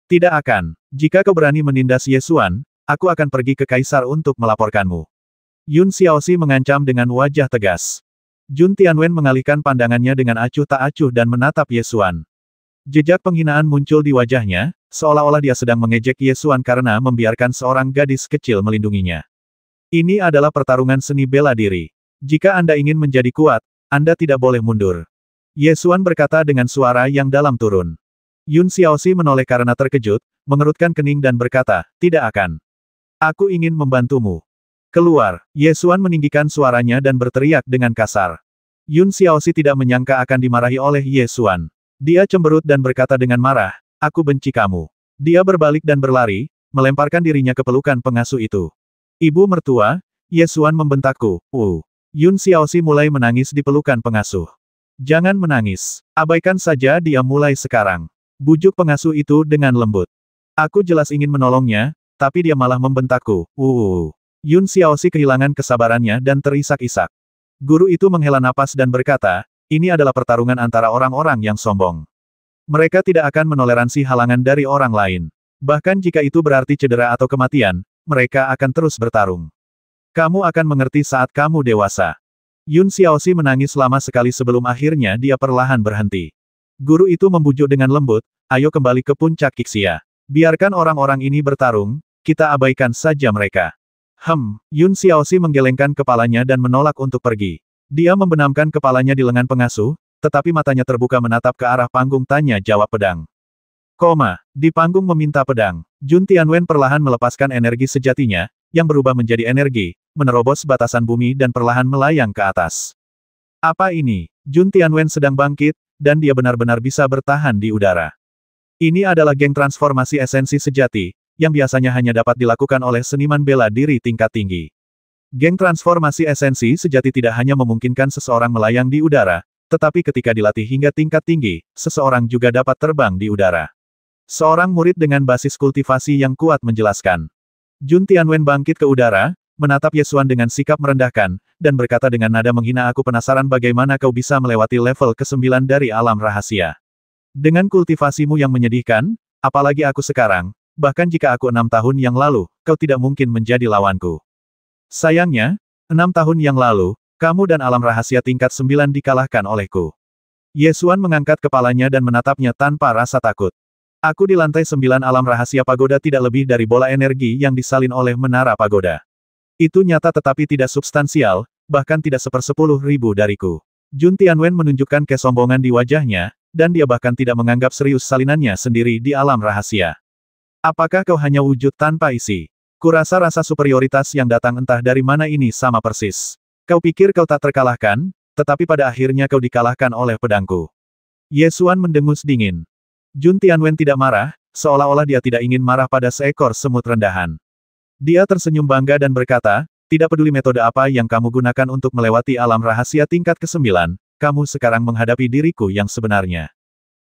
Tidak akan. Jika kau berani menindas Ye Xuan, aku akan pergi ke Kaisar untuk melaporkanmu. Yun Xiaoxi mengancam dengan wajah tegas. Jun Tianwen mengalihkan pandangannya dengan acuh tak acuh dan menatap Ye Xuan. Jejak penghinaan muncul di wajahnya, seolah-olah dia sedang mengejek Ye Xuan karena membiarkan seorang gadis kecil melindunginya. Ini adalah pertarungan seni bela diri. Jika Anda ingin menjadi kuat, Anda tidak boleh mundur. Ye Xuan berkata dengan suara yang dalam turun. Yun Xiaoxi menoleh karena terkejut, mengerutkan kening dan berkata, tidak akan. Aku ingin membantumu. Keluar. Ye Xuan meninggikan suaranya dan berteriak dengan kasar. Yun Xiaoxi tidak menyangka akan dimarahi oleh Ye Xuan. Dia cemberut dan berkata dengan marah, aku benci kamu. Dia berbalik dan berlari, melemparkan dirinya ke pelukan pengasuh itu. Ibu mertua, Ye Xuan membentakku. Yun Xiaoxi mulai menangis di pelukan pengasuh. Jangan menangis. Abaikan saja dia mulai sekarang. Bujuk pengasuh itu dengan lembut. Aku jelas ingin menolongnya, tapi dia malah membentakku. Yun Xiaoxi kehilangan kesabarannya dan terisak-isak. Guru itu menghela napas dan berkata, ini adalah pertarungan antara orang-orang yang sombong. Mereka tidak akan menoleransi halangan dari orang lain. Bahkan jika itu berarti cedera atau kematian, mereka akan terus bertarung. Kamu akan mengerti saat kamu dewasa. Yun Xiaoxi menangis lama sekali sebelum akhirnya dia perlahan berhenti. Guru itu membujuk dengan lembut, ayo kembali ke puncak Qixia. Biarkan orang-orang ini bertarung, kita abaikan saja mereka. Yun Xiaoxi menggelengkan kepalanya dan menolak untuk pergi. Dia membenamkan kepalanya di lengan pengasuh, tetapi matanya terbuka menatap ke arah panggung tanya jawab pedang. Di panggung meminta pedang. Jun Tianwen perlahan melepaskan energi sejatinya, yang berubah menjadi energi, menerobos batasan bumi dan perlahan melayang ke atas. Apa ini? Jun Tianwen sedang bangkit, dan dia benar-benar bisa bertahan di udara. Ini adalah geng transformasi esensi sejati, yang biasanya hanya dapat dilakukan oleh seniman bela diri tingkat tinggi. Geng transformasi esensi sejati tidak hanya memungkinkan seseorang melayang di udara, tetapi ketika dilatih hingga tingkat tinggi, seseorang juga dapat terbang di udara. Seorang murid dengan basis kultivasi yang kuat menjelaskan. Jun Tianwen bangkit ke udara, menatap Ye Xuan dengan sikap merendahkan, dan berkata dengan nada menghina, aku penasaran bagaimana kau bisa melewati level ke-9 dari alam rahasia. Dengan kultivasimu yang menyedihkan, apalagi aku sekarang, bahkan jika aku 6 tahun yang lalu, kau tidak mungkin menjadi lawanku. Sayangnya, 6 tahun yang lalu, kamu dan alam rahasia tingkat 9 dikalahkan olehku. Ye Xuan mengangkat kepalanya dan menatapnya tanpa rasa takut. Aku di lantai 9 alam rahasia pagoda tidak lebih dari bola energi yang disalin oleh menara pagoda. Itu nyata tetapi tidak substansial, bahkan tidak 1/10.000 dariku. Jun Tianwen menunjukkan kesombongan di wajahnya, dan dia bahkan tidak menganggap serius salinannya sendiri di alam rahasia. Apakah kau hanya wujud tanpa isi? Kurasa rasa superioritas yang datang entah dari mana ini sama persis. Kau pikir kau tak terkalahkan, tetapi pada akhirnya kau dikalahkan oleh pedangku. Ye Xuan mendengus dingin. Jun Tianwen tidak marah, seolah-olah dia tidak ingin marah pada seekor semut rendahan. Dia tersenyum bangga dan berkata, tidak peduli metode apa yang kamu gunakan untuk melewati alam rahasia tingkat ke-9, kamu sekarang menghadapi diriku yang sebenarnya.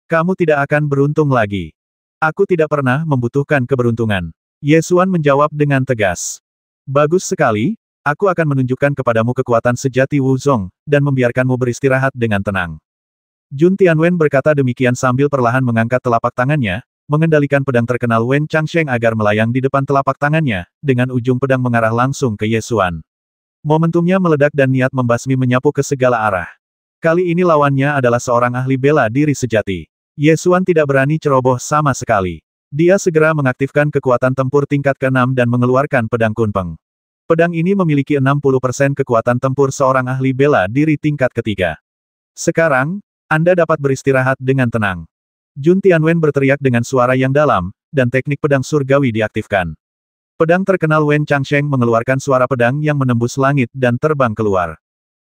Kamu tidak akan beruntung lagi. Aku tidak pernah membutuhkan keberuntungan. Ye Xuan menjawab dengan tegas. Bagus sekali, aku akan menunjukkan kepadamu kekuatan sejati Wu Zong, dan membiarkanmu beristirahat dengan tenang. Jun Tianwen berkata demikian sambil perlahan mengangkat telapak tangannya, mengendalikan pedang terkenal Wen Changsheng agar melayang di depan telapak tangannya, dengan ujung pedang mengarah langsung ke Ye Xuan. Momentumnya meledak dan niat membasmi menyapu ke segala arah. Kali ini lawannya adalah seorang ahli bela diri sejati. Ye Xuan tidak berani ceroboh sama sekali. Dia segera mengaktifkan kekuatan tempur tingkat ke-6 dan mengeluarkan pedang kunpeng. Pedang ini memiliki 60% kekuatan tempur seorang ahli bela diri tingkat ketiga. Sekarang, Anda dapat beristirahat dengan tenang. Jun Tianwen berteriak dengan suara yang dalam, dan teknik pedang surgawi diaktifkan. Pedang terkenal Wen Changsheng mengeluarkan suara pedang yang menembus langit dan terbang keluar.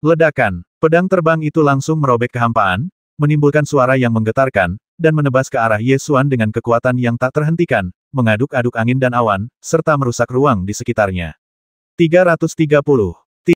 Ledakan, pedang terbang itu langsung merobek kehampaan, menimbulkan suara yang menggetarkan, dan menebas ke arah Ye Xuan dengan kekuatan yang tak terhentikan, mengaduk-aduk angin dan awan, serta merusak ruang di sekitarnya. 330.